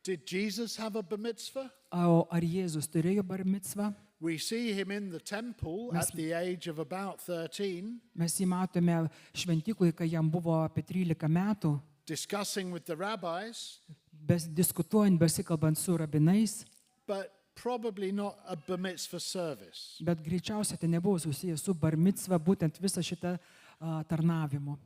Did Jesus have a bar mitzvah? O ar Jėzus turėjo bar mitzvą? We see him in the temple at the age of about 13. Mes jį matome šventykloje, kai jam buvo apie 13 metų. Discussing with the rabbis. Diskutuojant, besikalbant su rabinais. But probably not a bar mitzvah service. Bet greičiausiai tai nebuvo susijęs su bar mitzva, būtent visą šitą tarnavimu.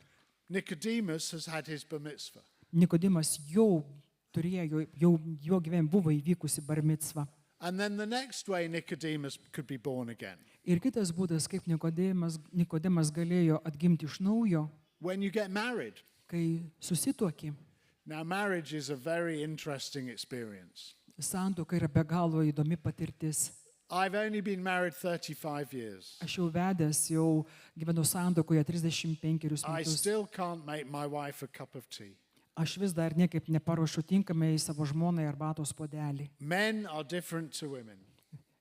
Nicodemus has had his bar mitzvah. Nikodemas jau turėjo, jo gyvenime buvo įvykusi bar mitzva. And then the next way Nicodemus could be born again. Ir kitas būdas, kaip Nikodemas galėjo atgimti iš naujo, when you get married. Kai susituoki. Now marriage is a very interesting experience. Santuoka yra be galo įdomi patirtis. I've only been married 35 years. Aš jau vedęs, jau gyvenu santuokoje 35 metus. I still can't make my wife a cup of tea. Aš vis dar niekaip neparuošiu tinkamai savo žmonai arbatos puodelį. Men are different to women.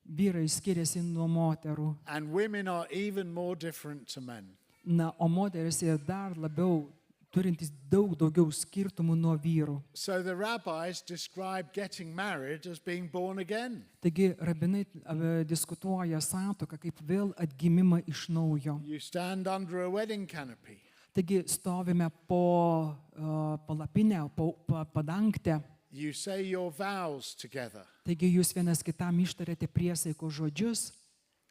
Vyrai skiriasi nuo moterų. And women are even more different to men. Na, o moteris yra dar labiau turintis daugiau skirtumų nuo vyrų. So the rabbis describe getting married as being born again. Taigi rabinai diskutuoja santuoką kaip vėl atgimimą iš naujo. You stand under a wedding canopy. Taigi stovime po palapinę, po padangtę. You say your vows together. Taigi jūs vienas kitam ištarėte priesaikos žodžius.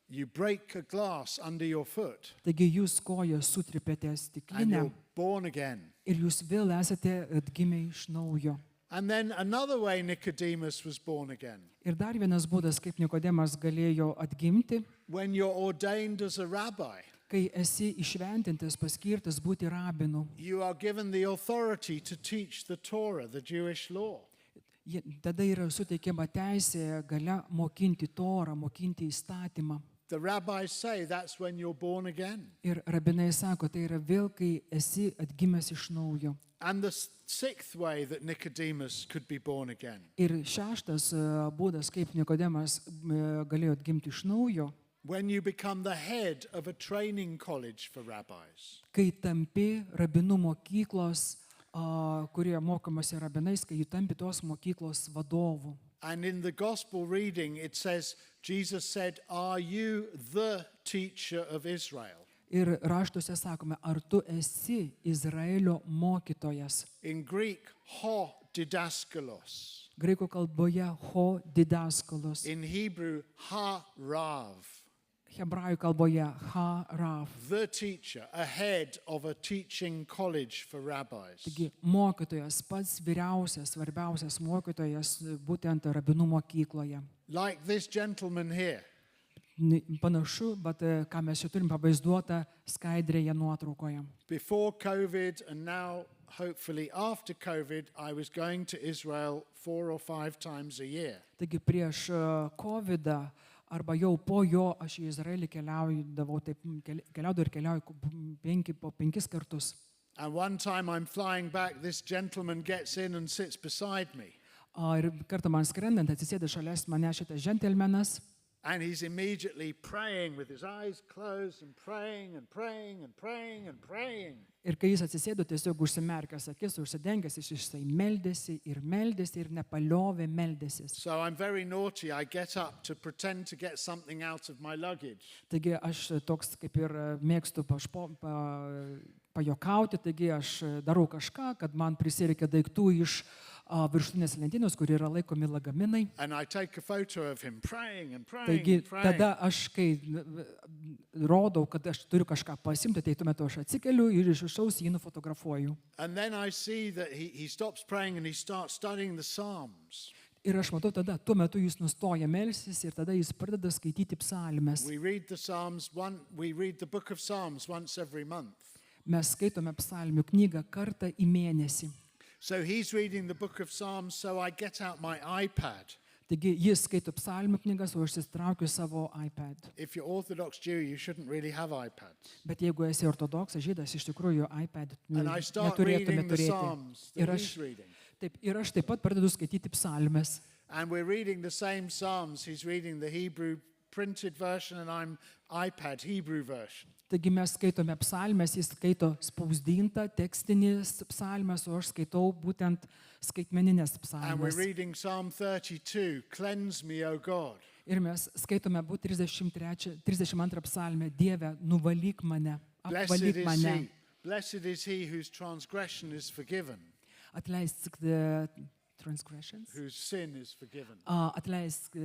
You break a glass under your foot. Taigi jūs koją sutripėte stiklinę. And you're born again. Ir jūs vėl esate atgimę iš naujo. And then another way Nicodemus was born again. Ir dar vienas būdas, kaip Nikodemas galėjo atgimti. When you're ordained as a rabbi. Kai esi išventintas, paskirtas būti rabinu. You are given the authority to teach the Torah, the Jewish law. Tada yra suteikiama teisė galia mokinti Torą, mokinti įstatymą. The rabbis say that's when you're born again. Ir rabinai sako, tai yra vėl, kai esi atgimęs iš naujo. And the sixth way that Nicodemus could be born again. Ir šeštas būdas, kaip Nikodemas galėjo atgimti iš naujo. When you become the head of a training college for rabbis. Kai tampi rabinų mokyklos, kurie mokomasi rabinais, kai jų tampi tos mokyklos vadovų. And in the gospel reading it says, Jesus said, "Are you the teacher of Israel?" Ir raštuose sakome, ar tu esi Izraelio mokytojas? In Greek, ho didaskalos. Graikų kalboje ho didaskalos. In Hebrew, ha rav. Hebrajų kalboje ha rav. The teacher, a head of a teaching college for rabbis. Taigi mokytojas, pats vyriausias, svarbiausias mokytojas būtent rabinų mokykloje. Like this gentleman here. Panašu, bet ką mes čia turim pavaizduotą skaidrėje nuotraukoje. Before COVID and now hopefully after COVID, I was going to Israel 4 or 5 times a year. Taigi prieš COVID arba jau po jo aš į Izraelį keliaudavau po 5 kartus. And one time I'm flying back, this gentleman gets in and sits beside me. Ir kartą man skrendant atsisėda šalia mane šitas džentelmenas. And he's immediately praying with his eyes closed and praying and praying and praying and praying. Ir kai jis atsisėdo, tiesiog užsimerkęs akis, užsidengęs, jisai meldėsi ir nepaliovė meldėsis. So I'm very naughty. I get up to pretend to get something out of my luggage. Taigi aš toks kaip ir mėgstu pajokauti, taigi aš darau kažką, kad man prisireikia daiktų iš viršutinės lentynos, kur yra laikomi lagaminai. And I take a photo of him praying and praying Taigi and praying. tada aš, kai rodau, kad aš turiu kažką pasimti, tai tuo metu aš atsikeliu ir iš viršaus jį nufotografuoju. And then I see that he stops praying and he starts studying the Psalms. Ir aš matau tada, tuo metu jis nustoja melsis ir tada jis pradeda skaityti psalmes. We read the book of Psalms once every month. Mes skaitome psalmių knygą kartą į mėnesį. So he's reading the book of Psalms, so I get out my iPad. Taigi jis skaito psalmių knygas, o aš įsitraukiu savo iPad. If you're Orthodox Jew, you shouldn't really have iPads. Bet jeigu esi ortodoksas žydas, iš tikrųjų iPad And I start neturėtume reading the turėti. Psalms Ir that aš, he's reading. ir aš taip pat pradedu skaityti psalmes. And we're reading the same Psalms. He's reading the Hebrew printed version and I'm iPad Hebrew version. Taigi mes skaitome psalmes, jis skaito spausdintą tekstinės psalmes, o aš skaitau būtent skaitmeninės And we're psalmes. reading Psalm 32, cleanse me, O God. Ir mes skaitome 32 psalmę, Dieve, nuvalyk mane, apvalyk mane, Blessed is he whose transgression is forgiven, atleisk transgressions. whose sin is forgiven. Atleisk,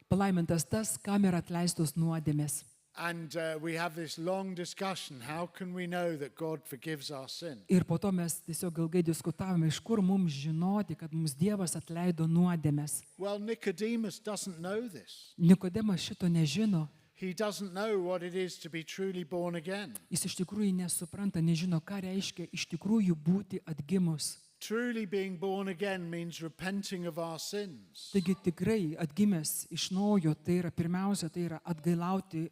palaimintas tas, kam yra atleistos nuodėmės. And we have this long discussion. How can we know that God forgives our sin? Ir po to mes tiesiog ilgai diskutavome, iš kur mums žinoti, kad mums Dievas atleido nuodėmės. Well, Nicodemus doesn't know this. Nikodemas šito nežino. He doesn't know what it is to be truly born again. Jis iš tikrųjų nesupranta, nežino, ką reiškia iš tikrųjų būti atgimus. Truly being born again means repenting of our sins. Taigi tikrai atgimęs iš naujo, tai yra pirmiausia, tai yra atgailauti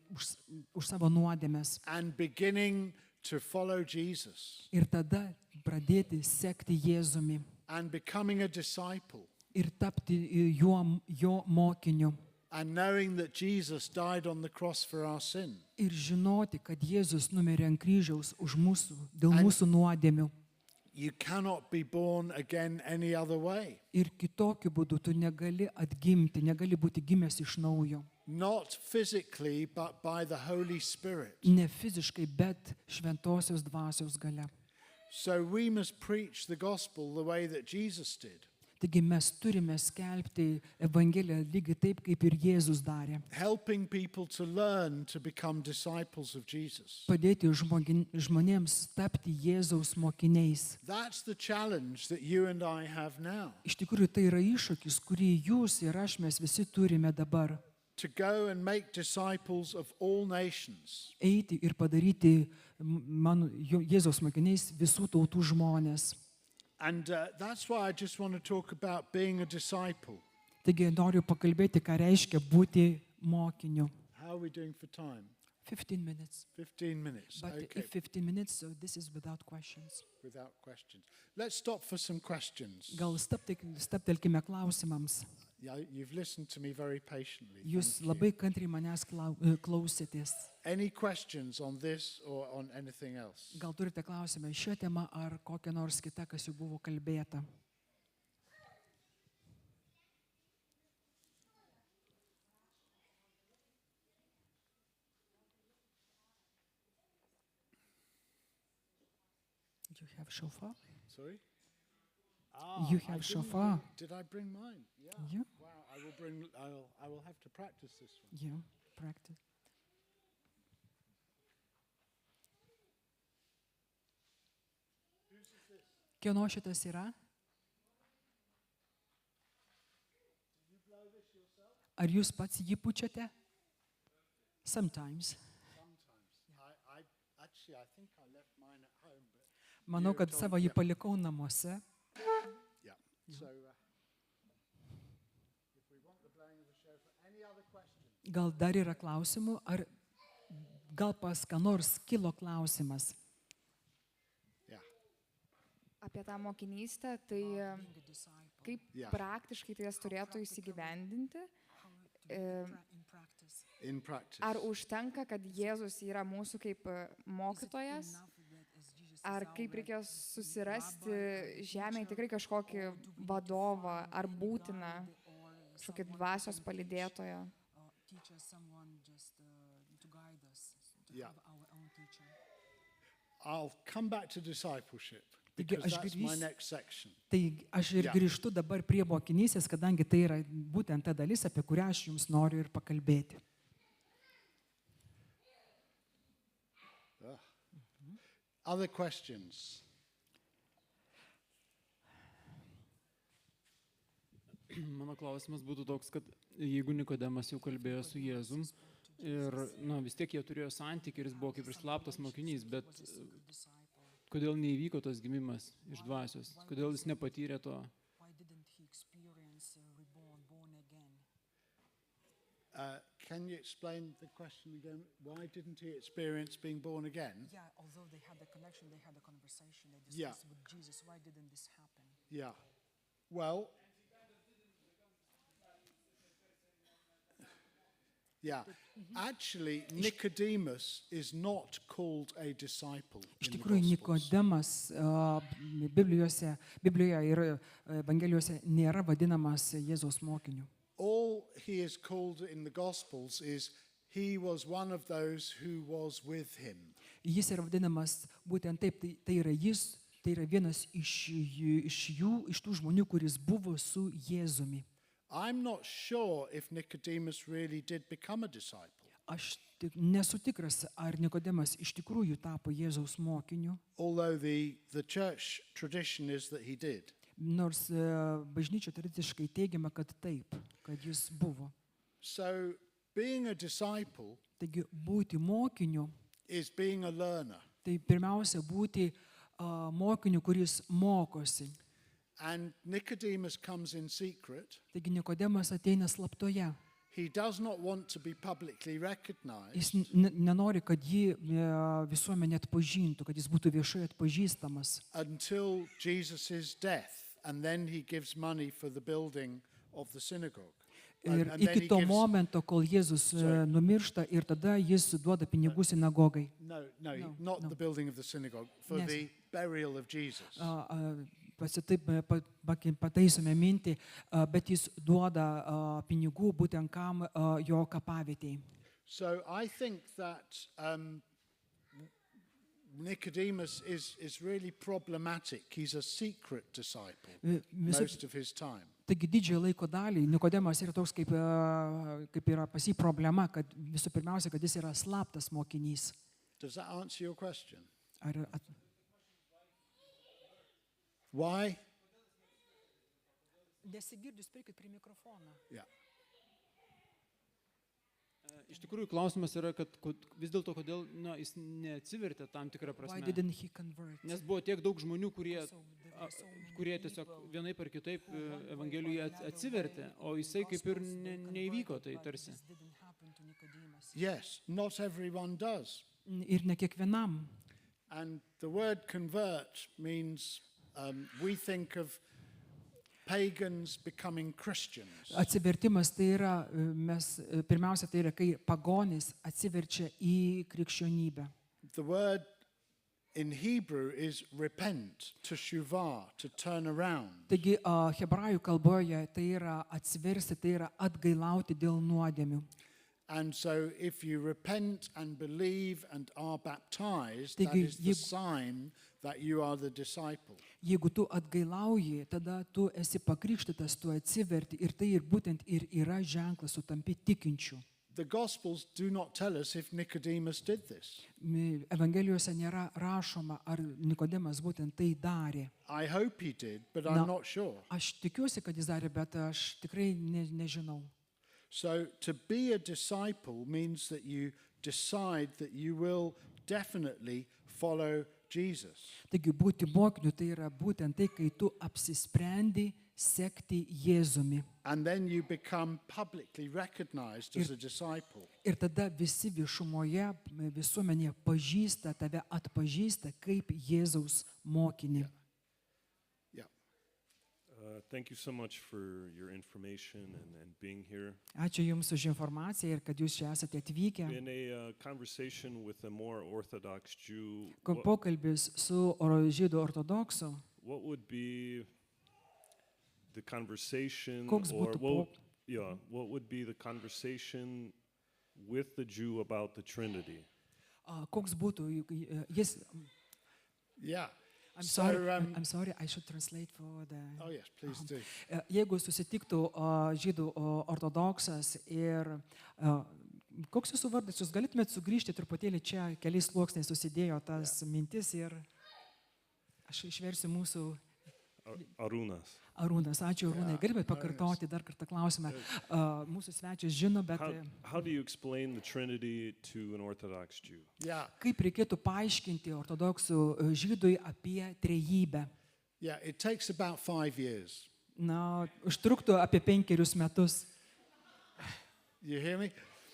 už savo nuodėmes. And beginning to follow Jesus. Ir tada pradėti sekti Jėzumi And becoming a disciple. ir tapti jo mokiniu. And knowing that Jesus died on the cross for our sin. Ir žinoti, kad Jėzus numirė ant kryžiaus dėl mūsų nuodėmių. You cannot be born again any other way. Ir kitokiu būdu tu negali atgimti, negali būti gimęs iš naujo. Not physically, but by the Holy Spirit. Ne fiziškai, bet šventosios dvasios galia. So we must preach the gospel the way that Jesus did. Taigi mes turime skelbti Evangeliją lygiai taip, kaip ir Jėzus darė. Helping people to learn to become disciples of Jesus. Padėti žmonėms tapti Jėzaus mokiniais. That's the challenge that you and I have now. Iš tikrųjų, tai yra iššūkis, kurį jūs ir aš mes visi turime dabar. To go and make disciples of all nations. Eiti ir padaryti Jėzaus mokiniais visų tautų žmonės. And that's why I just want to talk about being a disciple. Taigi noriu pakalbėti, ką reiškia būti mokiniu. How are we doing for time? 15 minutes. 15 minutes. But Okay, if 15 minutes, so this is without questions. without questions. Let's stop for some questions. Gal stabtelkime klausimams. Yeah, you've listened to me very patiently. Jūs Thank you. labai kantriai manęs klausėtės. Any questions on this or on anything else? Gal turite klausimą šią temą ar kokią nors kitą, kas jau buvo kalbėta? You have shofar? Sorry? You I have didn't shofar. bring- Did I bring mine? Yeah. Yeah. Wow, I will have to practice this one. Yeah, practice. Kieno šitas yra? Ar jūs pats jį pučiate? Sometimes. Actually, I think I left mine at home, but Manau, kad savo jį palikau namuose. yeah. So, if we want the blowing of the shofar, any other questions? Gal dar yra klausimų, ar gal pas ką nors kilo klausimas? Yeah. Apie tą mokinystę, tai kaip Yeah. praktiškai tai jas turėtų įsigyvendinti. In practice. in practice? Ar užtenka, kad Jėzus yra mūsų kaip mokytojas, ar kaip reikia susirasti žemėje tikrai kažkokį vadovą, ar būtina kažkokį dvasios palydėtoją? Yeah. I'll come back to discipleship Taigi because aš that's my grįžt- next section. Tai aš ir Ja. grįžtu dabar prie mokinysės, kadangi tai yra būtent ta dalis, apie kurią aš jums noriu ir pakalbėti. Other questions? Mano klausimas būtų toks, kad jeigu Nikodemas jau kalbėjo su Jėzum ir vis tiek jie turėjo santykį ir jis buvo kaip ir slaptas mokinys, bet kodėl neįvyko tas gimimas iš dvasios, kodėl jis nepatyrė to? Can you explain the question again? Why didn't he experience being born again? Yeah, although they had the connection, they had a conversation, they Yeah. discussed with Jesus, why didn't this happen? Yeah. Well, yeah. Actually, Nicodemus is not called a disciple Iš in the tikrųjų, Gospels. Nikodemas Biblijoje ir Evangelijose nėra vadinamas Jėzaus mokiniu. All he is called in the Gospels is he was one of those who was with him. Jis yra vadinamas būtent taip, tai yra jis, tai yra vienas iš tų žmonių, kuris buvo su Jėzumi. I'm not sure if Nicodemus really did become a disciple, Aš nesu tikras, ar Nikodemas iš tikrųjų tapo Jėzaus mokiniu, although the church tradition is that he did. nors bažnyčia tradiciškai teigiama, kad taip, kad jis buvo. So being a disciple Taigi būti mokiniu, is being a learner. tai pirmiausia būti mokiniu, kuris mokosi. And Nicodemus comes in secret. Taigi Nikodemas ateina slaptoje. He does not want to be publicly recognized. Jis nenori, kad jį visuomenė atpažintų, kad jis būtų viešai atpažįstamas. Until Jesus' death, and then he gives money for the building of the synagogue. Ir And then iki he to gives- momento, kol Jėzus numiršta ir tada jis duoda pinigų sinagogai. No, No, not no. the building of the synagogue, for Yes. the burial of Jesus. Taip pataisome mintį, bet jis duoda pinigų būtent kam jo kapavietėj. So I think that Nicodemus is really problematic. He's a secret disciple most of his time. Taigi didžiąją laiko dalį Nikodemas yra toks, kaip yra pas jį problema, kad visų pirmiausia, kad jis yra slaptas mokinys. Does that answer your question? Ar Why? Nesigirdus, prikit prie mikrofoną. Yeah. Iš tikrųjų, klausimas yra, kad vis dėlto kodėl jis neatsivertė tam tikrą Why prasme. didn't he convert? Nes buvo tiek daug žmonių, kurie So there were so many kurie tiesiog people vienaip ar kitaip who were Evangelijoje going that atsivertė, way. o jisai kaip ir Gospels, they neįvyko converted, tai but tarsi. this didn't happen to Nicodemus. Yes, not everyone does. Ir ne kiekvienam. And the word convert means we think of pagans becoming Christians. Atsivertimas tai yra, pirmiausia, tai yra, kai pagonis atsiverčia į krikščionybę. The word in Hebrew is repent, to shuvah, to turn around. Taigi hebrajų kalboje tai yra atsiversti, tai yra atgailauti dėl nuodėmių. And so if you repent and believe and are baptized, that Taigi, is the sign that you are the disciple. Jeigu tu atgailauji, tada tu esi pakrikštytas, tu atsiverti ir tai ir būtent ir yra ženklas, tu tampi tikinčiu. The Gospels do not tell us if Nicodemus did this. Evangelijose nėra rašoma, ar Nikodemas būtent tai darė. I hope he did, but No. I'm not sure. Aš tikiuosi, kad jis darė, bet aš tikrai nežinau. So to be a disciple means that you decide that you will definitely follow Jesus. Taigi būti mokiniu tai yra būtent tai, kai tu apsisprendi sekti Jėzumi. And then you become publicly recognized as a disciple. Ir tada visi viešumoje, visuomenėje pažįsta, tave atpažįsta kaip Jėzaus mokinį. Yeah. Thank you so much for your information and being here. Ačiū Jums už informaciją ir kad Jūs čia esate atvykę. In a conversation with a more Orthodox Jew, Pokalbis su žydų ortodoksu. what would be the conversation, Koks or būtų what would be the conversation with the Jew about the Trinity? Koks būtų jis. Yeah. I'm So, sorry, I'm sorry, I should translate for the. Oh, yes, please do. Jeigu susitiktų žydų ortodoksas ir koks Jūsų vardas, Jūs galėtumėt sugrįžti truputėlį čia, keliais sluoksniais susidėjo tas mintis ir aš išversiu mūsų. Arūnas. Arūnas, ačiū Arūnai. Galime pakartoti dar kartą klausimą. Mūsų svečias žino, bet How do you explain the Trinity to an Orthodox Jew? Yeah. kaip reikėtų paaiškinti ortodoksų žydui apie trejybę? Yeah, it takes about 5 years. Na, užtruktų apie 5 metus. You hear me?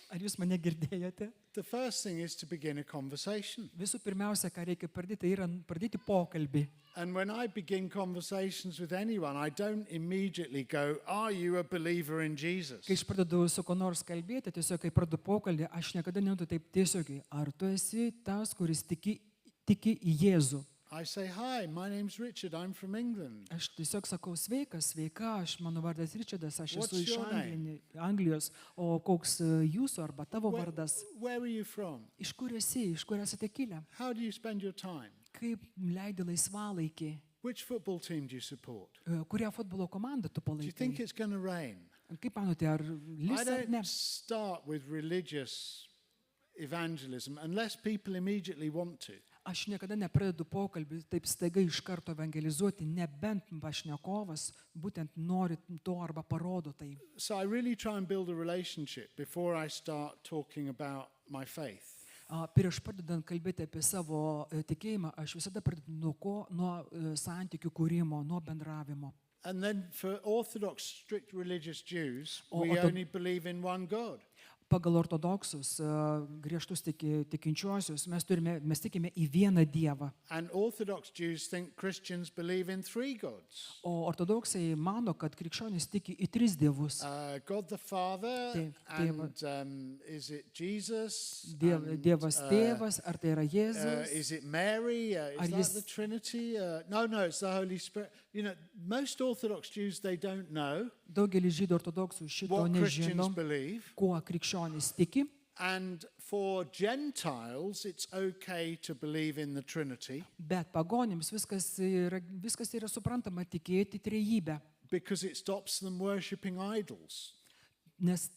Ar Jūs mane girdėjote? The first thing is to begin a conversation. Visų pirmiausia, ką reikia pradėti, tai yra pradėti pokalbį. And when I begin conversations with anyone, I don't immediately go, "Are you a believer in Jesus?" Kai aš pradedu su kuo nors kalbėti, tiesiog kai pradedu pokalbį, aš niekada nedu taip tiesiogiai. Ar tu esi tas, kuris tiki į Jėzų? I say, "Hi, my name's Richard. I'm from England." Aš tiesiog sakau, sveikas, sveika, mano vardas Ričardas, aš What's esu iš your name? Anglijos, o koks jūsų arba tavo vardas? Where are you from? Iš kur esi, iš kur esate kilę? How do you spend your time? Kaip leidi laisvalaikį? Which football team do you support? Kurią futbolo komandą tu Do you think palaikai? it's going to rain? Kaip manote, ar I lis ar ne? don't start with religious evangelism unless people immediately want to. Aš niekada nepradedu pokalbį taip staiga iš karto evangelizuoti, nebent pašnekovas būtent nori to arba parodo tai. So I really try and build a relationship before I start talking about my faith. Prieš pradedant kalbėti apie savo tikėjimą, aš visada pradedu nuo santykių kūrimo, nuo bendravimo. And then for Orthodox, strict religious Jews, O- we o to- only believe in one God. Pagal ortodoksus, griežtus tikinčiuosius, mes tikime į vieną Dievą. And Orthodox Jews think Christians believe in 3 gods. O ortodoksai mano, kad krikščionys tiki į 3 dievus. God the Father, Tėvas. and is it Jesus? And, Dievas tėvas, ar tai yra Jėzus? is it Mary? Is Are that jis- the Trinity? No, it's the Holy Spirit. You know, most Orthodox Jews, they don't know Daugelis žydų ortodoksų šito what nežino, Christians believe. kuo krikščionys tiki. And for Gentiles, it's okay to believe in the Trinity Bet pagonims viskas yra suprantama tikėti trejybę, because it stops them worshipping idols. nes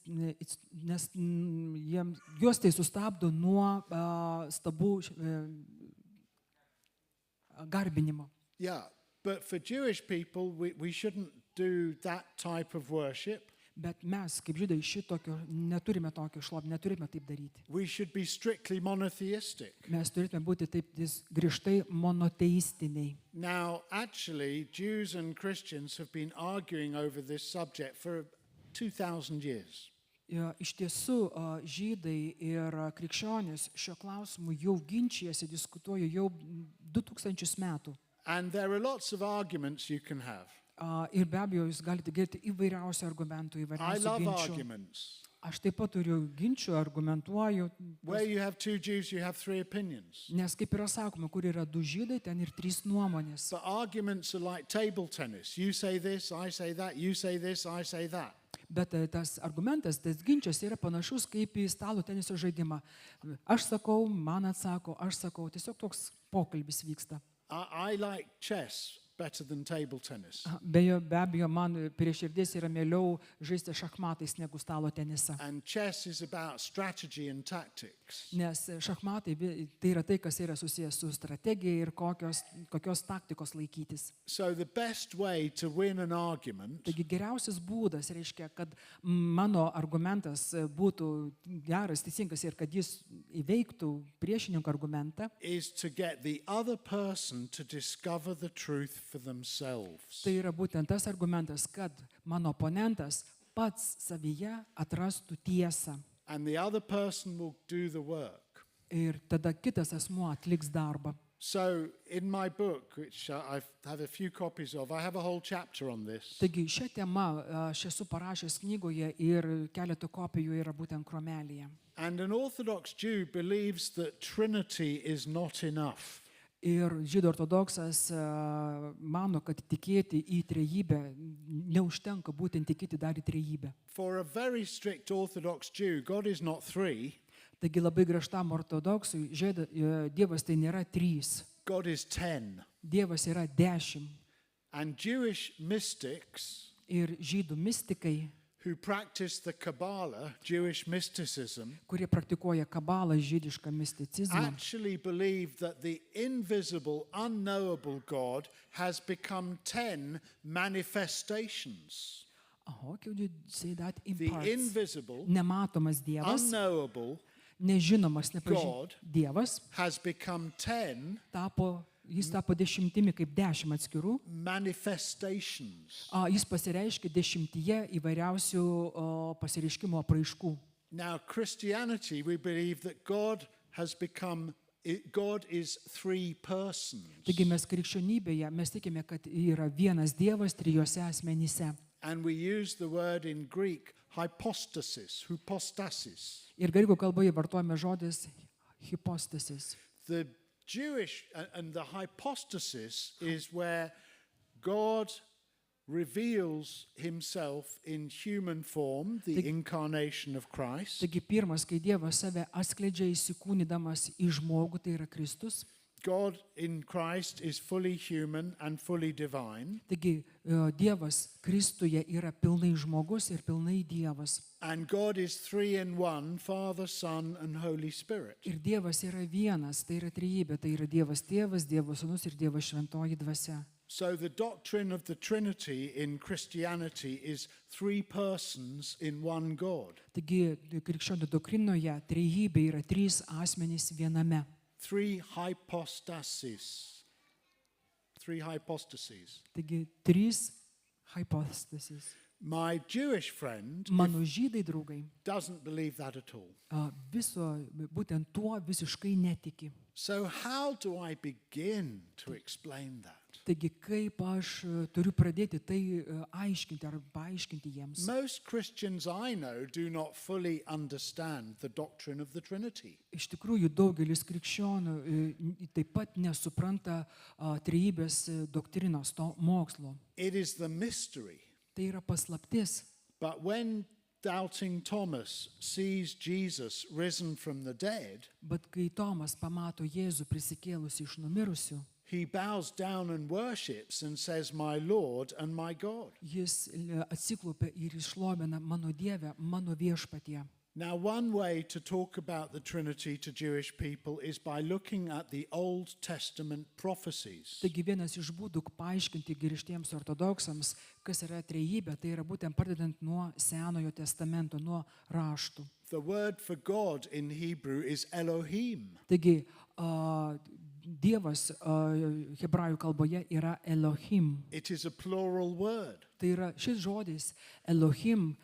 juos tai sustabdo nuo stabų garbinimo. Yeah, but for Jewish people, we shouldn't do that type of worship. Bet mes, kaip žydai, šitokio neturime tokio šlovę, neturime taip daryti. We should be strictly monotheistic. Mes turėtume būti taip griežtai monoteistiniai. Now, actually, Jews and Christians have been arguing over this subject for 2,000 years. Iš tiesų, žydai ir krikščionys šio klausimu jau ginčijasi, diskutuoja jau 2000 metų. And there are lots of arguments you can have. Ir be abejo, jūs galite girdėti įvairiausių argumentų, I įvairiausių love ginčių. arguments. Aš taip pat turiu ginčių, argumentuoju, Where you have 2 Jews, you have 3 opinions. nes kaip yra sakoma, kur yra 2 žydai, ten ir 3 nuomonės. But arguments are like table tennis. You say this, I say that, you say this, I say that. Bet tas argumentas, tas ginčas yra panašus kaip į stalo teniso žaidimą. Aš sakau, man atsako, aš sakau, tiesiog toks pokalbis vyksta. I like chess better than table tennis. Be abejo, man prie širdies yra mieliau žaisti šachmatais negu stalo tenisą. And chess is about strategy and tactics. Nes šachmatai tai yra tai, kas yra susijęs su strategija ir kokios taktikos laikytis. So the best way to win an argument Taigi geriausias būdas reiškia, kad mano argumentas būtų geras, teisingas ir kad jis įveiktų priešininko argumentą, is to get the other person to discover the truth for themselves. tai yra būtent tas argumentas, kad mano oponentas pats savyje atrastų tiesą And the other person will do the work. ir tada kitas asmuo atliks darbą. So in my book, which I have a few copies of, I have a whole chapter on this. Taigi šią temą aš esu parašęs knygoje ir keletą kopijų yra būtent kromelėje. And an Orthodox Jew believes that Trinity is not enough. Ir žydų ortodoksas mano, kad tikėti į trejybę neužtenka būtent tikėti dar į trejybę. For a very strict Orthodox Jew, God is not three, Taigi labai griežtam ortodoksui Dievas tai nėra 3, God is 10. Dievas yra 10. And Jewish mystics Ir žydų mistikai, who practice the Kabbalah, Jewish mysticism, kurie praktikuoja kabalą, žydišką misticizmą, actually believe that the invisible, unknowable God has become 10 manifestations. how can you say that in The parts? invisible, Nematomas Dievas, unknowable nežinomas, God nepažinomas Dievas has become 10 jis tapo 10 kaip 10 atskirų. manifestations. Jis pasireiškia 10 įvairiausių pasireiškimo apraiškų. Now, Christianity, we believe that God is three persons. Taigi mes krikščionybėje, mes tikime, kad yra vienas Dievas 3 asmenyse. And we use the word in Greek, hypostasis. Ir graikų kalboje vartojame žodis hypostasis. The Jewish, and the hypostasis is where God reveals himself in human form, the incarnation of Christ. Taigi pirmas, kai Dievas save atskleidžia įsikūnydamas į žmogų, tai yra Kristus. God in Christ is fully human and fully divine. Taigi Dievas Kristuje yra pilnai žmogus ir pilnai Dievas. And God is three in one, Father, Son, and Holy Spirit. Ir Dievas yra vienas, tai yra trejybė, tai yra Dievas Tėvas, Dievas Sūnus ir Dievas Šventoji Dvasia. So the doctrine of the Trinity in Christianity is three persons in one God. Taigi krikščionių doktrinoje trejybė yra 3 asmenys viename. Three hypostases. Taigi 3 hypostasis. My Jewish friend Mano žydai draugai doesn't believe that at all. Būtent tuo visiškai netiki. So how do I begin to explain that? Taigi kaip aš turiu pradėti tai aiškinti ar paaiškinti jiems? Most Christians I know do not fully understand the doctrine of the Trinity. Iš tikrųjų, daugelis krikščionių taip pat nesupranta trejybės doktrinos, to mokslo. It is the mystery. Tai yra paslaptis. But when doubting Thomas sees Jesus risen from the dead, Bet kai Tomas pamato Jėzų prisikėlusį iš numirusių, he bows down and worships and says, "My Lord and my God." jis atsiklaupia ir iššlovina mano Dievę, mano viešpatie. Now, one way to talk about the Trinity to Jewish people is by looking at the Old Testament prophecies. Taigi vienas iš būdų paaiškinti griežtiems ortodoksams, kas yra trejybė, tai yra būtent pradedant nuo Senojo testamento, nuo raštų. The word for God in Hebrew is Elohim. Taigi Dievas hebrajų kalboje yra Elohim. It is a plural word. Tai yra šis žodis Elohim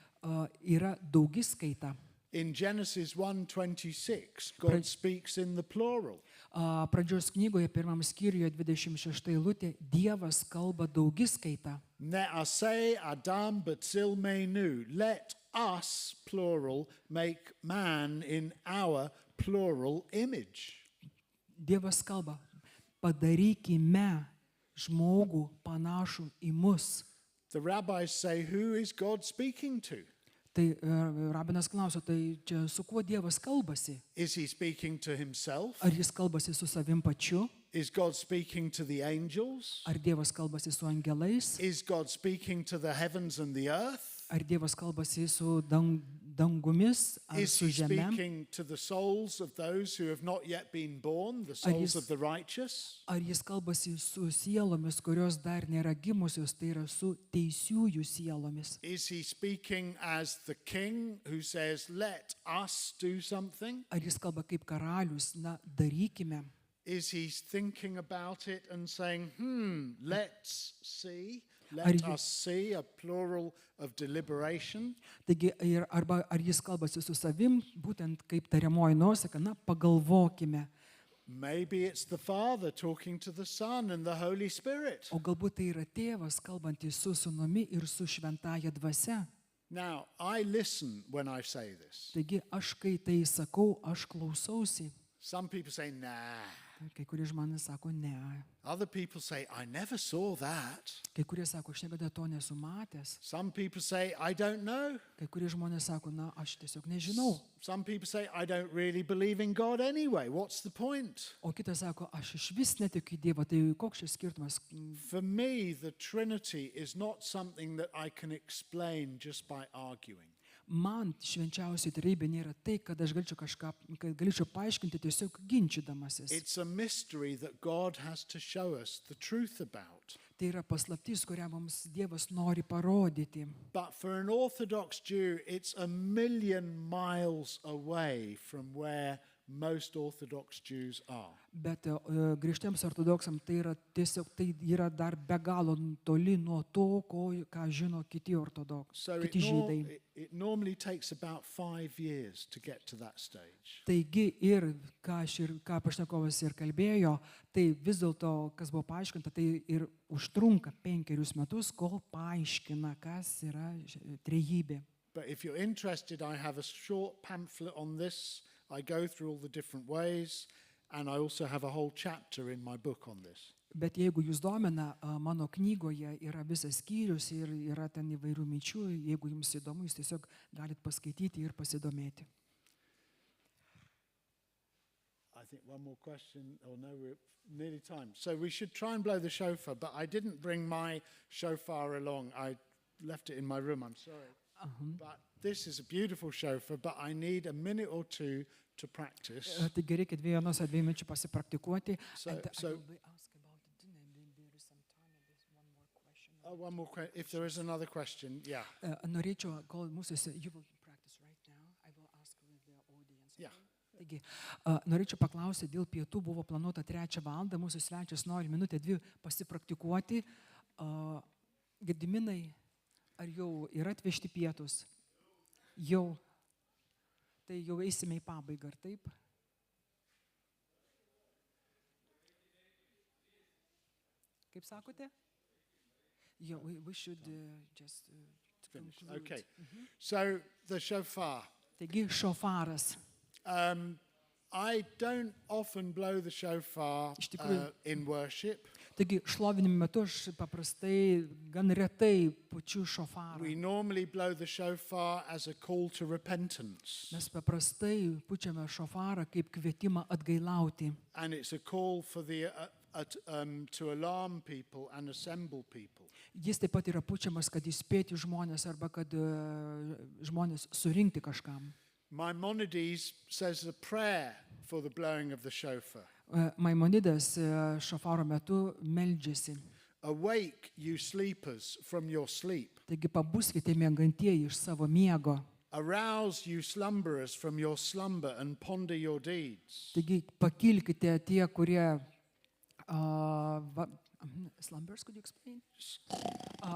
yra daugiskaita. In Genesis 1:26, God speaks in the plural. Pradžios knygoje 1 skyriuje 26 eilutė Dievas kalba daugiskaita. Ne'aseh Adam b'tzil meinu. Let us, plural, make man in our plural image. Dievas kalba, padarykime žmogų panašų į mus. The rabbis say, who is God speaking to? Tai rabinas klauso, tai čia su kuo Dievas kalbasi? Is he speaking to himself? Ar jis kalbasi su savim pačiu? Is God speaking to the angels? Ar Dievas kalbasi su angelais? Is God speaking to the heavens and the earth? Ar Dievas kalbasi su dangumis ar Is su he žeme? speaking to the souls of those who have not yet been born, the souls of the righteous? Ar jis kalbasi su sielomis, kurios dar nėra gimusios, tai yra su teisiųjų sielomis? Is he speaking as the king who says, let us do something? Ar jis kalba kaip karalius, na, darykime? Is he thinking about it and saying, let's see, Are let you- us see, a plural of deliberation? Taigi, arba ar jis kalbasi su savim, būtent kaip tariamoji nuosaka, na, pagalvokime. Maybe it's the Father talking to the Son and the Holy Spirit. O galbūt tai yra tėvas kalbantis su sūnumi ir su šventąja dvasia. Now, I listen when I say this. Taigi aš kai tai sakau, aš klausausi. Some people say, nah. Kai kurie žmonės sako, ne. Other people say, I never saw that. Kai kurie sako, aš niekada to nesu matęs. Some people say, I don't know. Kai kurie žmonės sako, na, aš tiesiog nežinau. Some people say, I don't really believe in God anyway. What's the point? O kitas sako, aš iš vis netikiu į Dievą, tai koks šis skirtumas? For me, the Trinity is not something that I can explain just by arguing. Man švenčiausiai trejybė nėra tai, kad aš galėčiau paaiškinti tiesiog ginčydamasis. It's a mystery that God has to show us the truth about. Tai yra paslaptis, kurią mums Dievas nori parodyti. But for an Orthodox Jew, it's a million miles away from where most Orthodox Jews are. Bet grįžtiems ortodoksams tai yra dar be galo toli nuo to, ką žino kiti kiti žydai. It normally takes about 5 years to get to that stage. Taigi ką pašnekovas ir kalbėjo, tai vis dėlto, kas buvo paaiškinta, tai ir užtrunka 5 metus, kol paaiškina, kas yra trejybė. But if you're interested, I have a short pamphlet on this. I go through all the different ways, and I also have a whole chapter in my book on this. Bet jeigu jūs domina, mano knygoje yra visas skyrius ir yra ten įvairių minčių, jeigu jums įdomu, jūs tiesiog galite paskaityti ir pasidomėti. I think one more question, or no, we're nearly time. So we should try and blow the shofar, but I didn't bring my shofar along. I left it in my room, I'm sorry. But this is a beautiful shofar, but I need a minute or two to practice. Taigi reikia 2 minučių pasipraktikuoti. One more question. If there is another question, yeah. Norėčiau, kol mūsų, you will practice right now, I will ask with the audience. Yeah. Taigi, norėčiau paklausyti, dėl pietų buvo planuota 3 valandą, mūsų svečias nori 1-2 pasipraktikuoti. Gediminai, ar jau yra atvežti pietus? Jau. Tai jau eisime į pabaigą, ar taip? Kaip sakote? Yeah, we should just Finish. conclude. Okay. So the shofar. Taigi, šofaras. I don't often blow the shofar Iš tikrųjų- in worship. Taigi, šlovinimo metu aš paprastai gan retai pučiu šofarą. We normally blow the shofar as a call to repentance. Mes paprastai pučiame šofarą kaip kvietimą atgailauti. And it's a call for the to alarm people and assemble people. Jis taip pat yra pučiamas, kad įspėti žmonės arba kad žmonės surinkti kažkam. Maimonides says a prayer for the blowing of the shofar. Maimonidas šofaro metu meldžiasi. Awake, you sleepers, from your sleep. Taigi pabuskite miegantieji iš savo miego. Arouse, you slumberers, from your slumber and ponder your deeds. Taigi pakilkite tie, kurie slumbers, could you explain?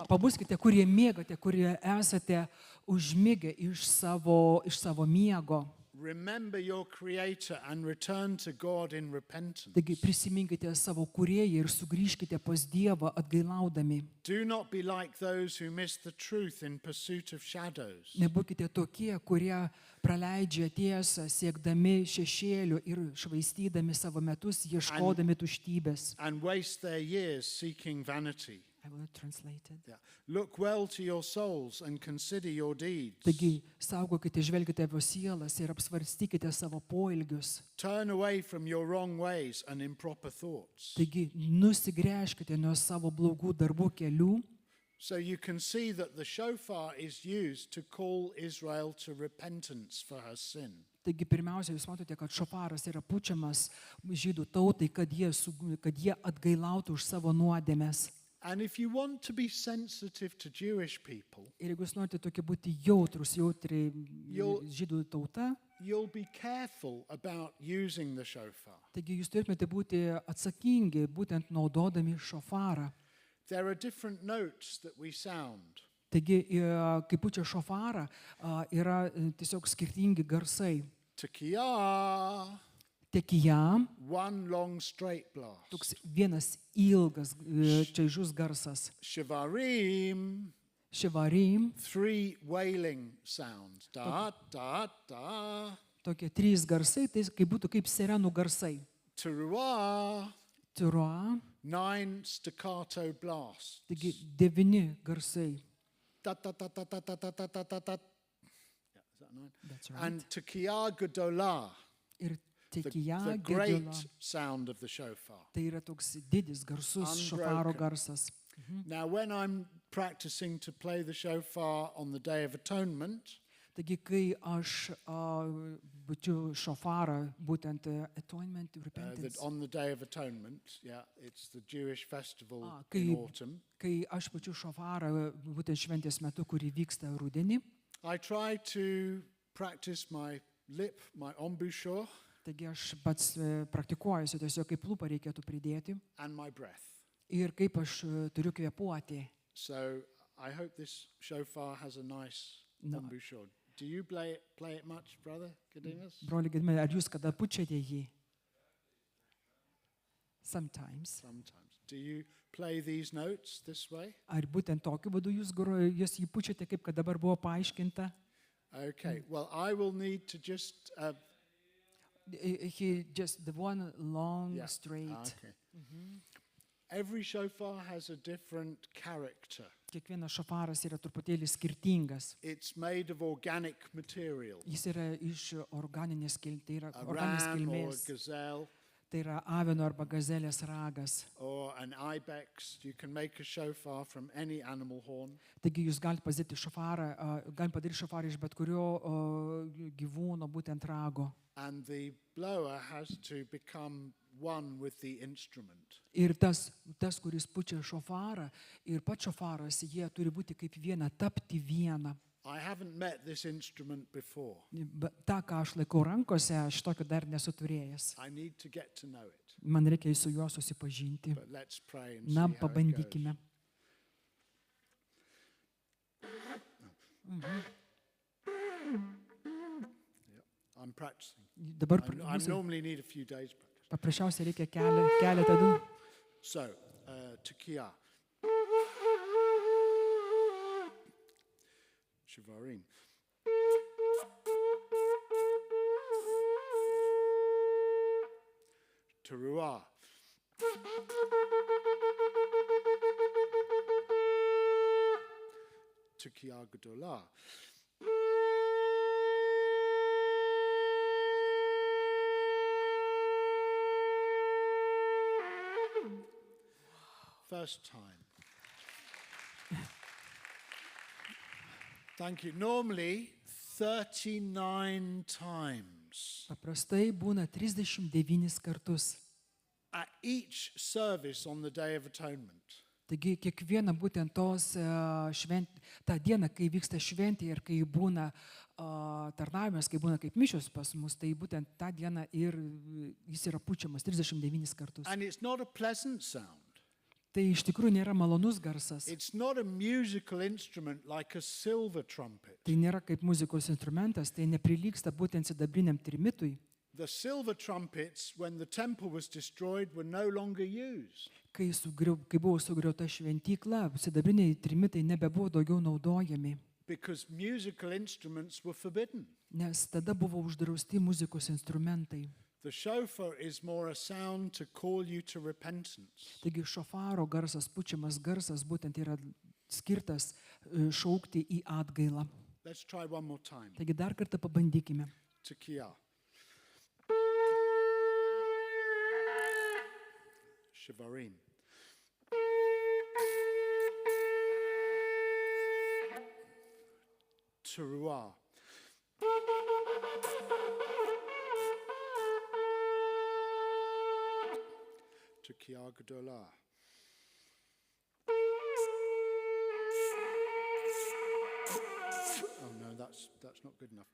Pabuskite, kurie miegate, kurie esate užmigę iš savo miego. Remember your Creator and return to God in repentance. Taigi prisiminkite savo kūrėją ir sugrįžkite pas Dievą atgailaudami. Do not be like those who miss the truth in pursuit of shadows. Nebūkite tokie, kurie praleidžia tiesą, siekdami šešėlių ir švaistydami savo metus, ieškodami tuštybės. And waste their years seeking vanity. I will translate it. Yeah. Look well to your souls and consider your deeds. Taigi, saugokite, žvelkiteavo sielas ir apsvarstykite savo poelgius. Turn away from your wrong ways and improper thoughts. Taigi, nusigręžkite nuo savo blogų darbų kelių. So you can see that the shofar is used to call Israel to repentance for her sin. Taigi, pirmiausia, jūs matote, kad šofaras yra pučiamas žydų tautai, kad jie atgailautų už savo nuodėmes. And if you want to be sensitive to Jewish people, Ir jeigu jūs norite tokie būti jautri žydų tauta, you'll be careful about using the shofar. taigi jūs turėtumėte būti atsakingi, būtent naudodami šofarą. There are different notes that we sound. Taigi, kai pučia šofarą, yra tiesiog skirtingi garsai. Tekiah, Tekija, one long straight blast. toks vienas ilgas čaižus garsas. Shivarim, Šivarim, three wailing sounds. Da, da, da. tokie 3 garsai, tai kaip būtų kaip sirenų garsai. Teruah, Tiroa, 9 staccato blasts. taigi 9 garsai. Da, da, da, da, da, da, da, da, da, da, da. Yeah, is that 9? That's right. And Tekiah Gedolah, Ir the tekija, great gedula. sound of the shofar. Tai yra toks didis, garsus šofaro garsas. Now, when I'm practicing to play the shofar on the Day of Atonement, Taigi, kai aš būčiau šofarą, būtent atonement, repentance, on the Day of Atonement, yeah, it's the Jewish festival kai, in autumn, kai aš būčiau šofarą, būtent šventės metu, kuri vyksta rudenį, I try to practice my lip, my embouchure, taigi aš pats praktikuojuosi tiesiog kaip lūpą reikėtų pridėti and my breath. ir kaip aš turiu kvėpuoti. So I hope this shofar has a nice embouchure. Do you play it much, brother Gedimus? Broli Gedimai, ar jūs kada pučiate jį? Sometimes. Sometimes. Do you play these notes this way? Ar būtent tokiu būdu jūs jį pučiate, kaip kad dabar buvo paaiškinta? Okay, well, I will need to just... He just the one long yeah. straight. Okay. Every shofar has a different character. Kiekvienas šofaras yra truputėlį skirtingas. It's made of organic material. Jis yra iš organinės kilmės, tai yra A organinės ram or a kilmės. gazelle Tai yra avino arba gazelės ragas. or an ibex. You can make a shofar from any animal horn. Taigi jūs galite padaryti šofarą iš bet kurio gyvūno, būtent rago. And the blower has to become one with the instrument. Ir tas, kuris pučia šofarą, ir pats šofaras, jie turi būti kaip viena, tapti viena. I haven't met this instrument before. Ta, ką aš laikau rankose, aš tokio dar nesu turėjęs. I need to get to know it. Man reikia su juo susipažinti. But let's pray and Na, see how it goes. pabandykime. I'm practicing. Dabar I normally need a few days practice. paprasčiausiai reikia keletą dienų. So, Tekiah. Shivarim. Teruah. Tekiah Gedolah. First time. Thank you. Normally, 39 times. Paprastai būna 39 kartus. At each service on the Day of Atonement. Taigi kiekviena būtent tą dieną, kai vyksta šventė ir kai būna tarnavimas, kai būna kaip mišios pas mus, tai būtent tą dieną ir jis yra pučiamas 39 kartus. And it's not a pleasant sound. Tai iš tikrųjų nėra malonus garsas. It's not a musical instrument like a silver trumpet. Tai nėra kaip muzikos instrumentas, tai neprilygsta būtent sidabriniam trimitui. The silver trumpets, when the temple was destroyed, were no longer used. Kai buvo sugriauta šventykla, sidabriniai trimitai nebebuvo daugiau naudojami, Because musical instruments were forbidden. nes tada buvo uždrausti muzikos instrumentai. The shofar is more a sound to call you to repentance. Taigi šofaro garsas, pučiamas garsas būtent yra skirtas šaukti į atgailą. Let's try one more time. Taigi dar kartą pabandykime. Tekiah. Shivarim. Teruah. Tekiah Gedolah. Oh no, that's not good enough.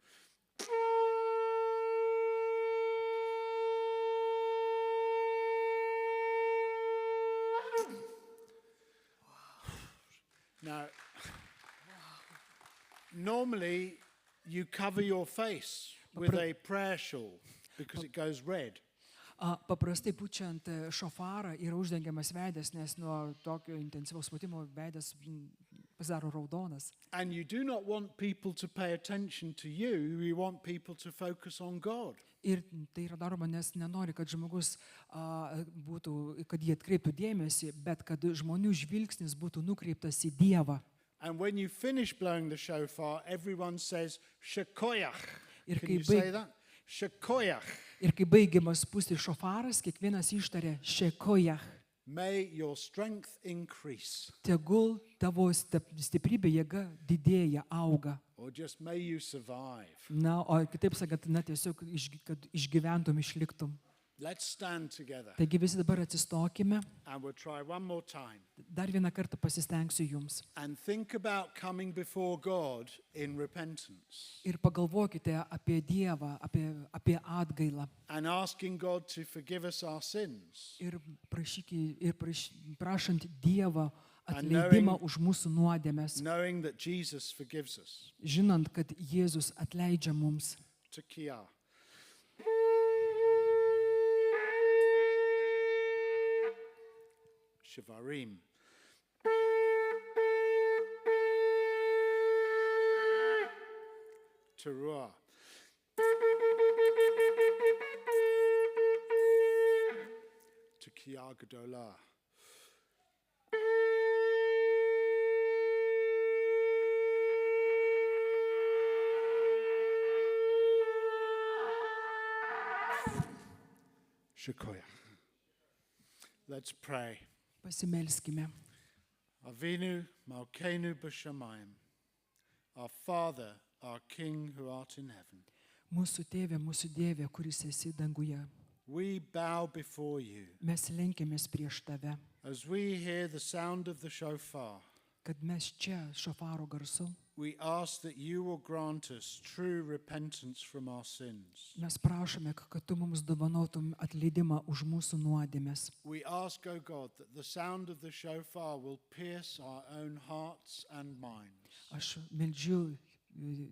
Now, normally you cover your face with a prayer shawl because it goes red. Paprastai pučiant šofarą yra uždengiamas veidas, nes nuo tokio intensyvaus spūtimo veidas pasidaro raudonas. And you do not want people to pay attention to you, you want people to focus on God. Ir tai yra daroma, nes nenori, kad žmogus būtų, kad jie atkreiptų dėmesį, bet kad žmonių žvilgsnis būtų nukreiptas į Dievą. And when you finish blowing the shofar, everyone says, Shekoyach. Ir Can kai you say baig- that? Shekoyach. Ir kai baigiamas pūsti šofaras, kiekvienas ištarė Šekojach. May your strength increase. Tegul tavo stiprybė, jėga didėja, auga. Or just may you survive. Na, o kitaip sakant, na tiesiog, kad išgyventum, išliktum. Let's stand together. Taigi visi dabar atsistokime. And we'll try one more time. Dar vieną kartą pasistengsiu jums. And think about coming before God in repentance. Ir pagalvokite apie Dievą, apie atgailą. And asking God to forgive us our sins. Ir prašant Dievą And atleidimą knowing- už mūsų nuodėmes. Knowing that Jesus forgives us. Žinant, kad Jėzus atleidžia mums. Tekiah. Shivarim. Teruah. Tekiah Gedolah. Shekoyah. Let's pray. Pasimelskime. Avinu Malkeinu B'Shamayim, our Father, our King who art in heaven. Mūsų tėve, mūsų Dieve, kuris esi danguje. We bow before you Mes lenkiamės prieš tave, as we hear the sound of the shofar. kad mes čia šofaro garsu. We ask that you will grant us true repentance from our sins. Mes prašome, kad tu mums dovanotum atleidimą už mūsų nuodėmes. We ask, O God, that the sound of the shofar will pierce our own hearts and minds. Aš meldžiu,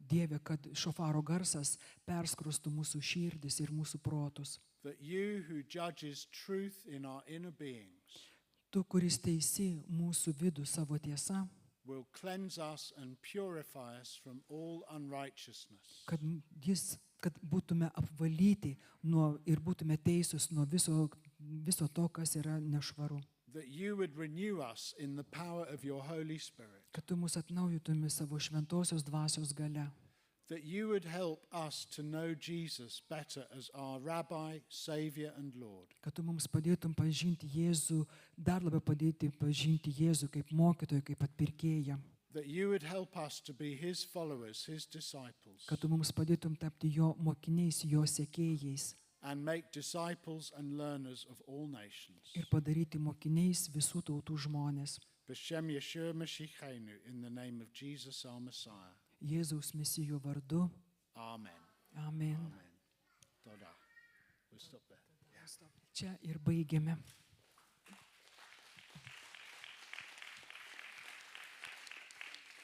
Dieve, kad šofaro garsas perskrostų mūsų širdis ir mūsų protus. That you who judges truth in our inner beings Tu, kuris teisi mūsų vidų savo tiesa, will cleanse us and purify us from all unrighteousness. kad būtume apvalyti ir būtume teisūs nuo viso to, kas yra nešvaru. That you would renew us in the power of your Holy Spirit. Kad tu mus atnaujintumė savo šventosios dvasios gale. That you would help us to know Jesus better as our Rabbi, Savior and Lord. Kad tu mums padėtum pažinti Jėzų, dar labiau padėti pažinti Jėzų kaip mokytoją, kaip atpirkėją. That you would help us to be his followers, his disciples. Kad tu mums padėtum tapti jo mokiniais, jo sekėjais. And make disciples and learners of all nations. Ir padaryti mokiniais visų tautų žmonės. B'Shem Yeshua Mashiachenu, in the name of Jesus our Messiah. Jėzaus Mesijo vardu. Amen. Amen. Amen. Todah. We'll stop there. Čia ir baigiame.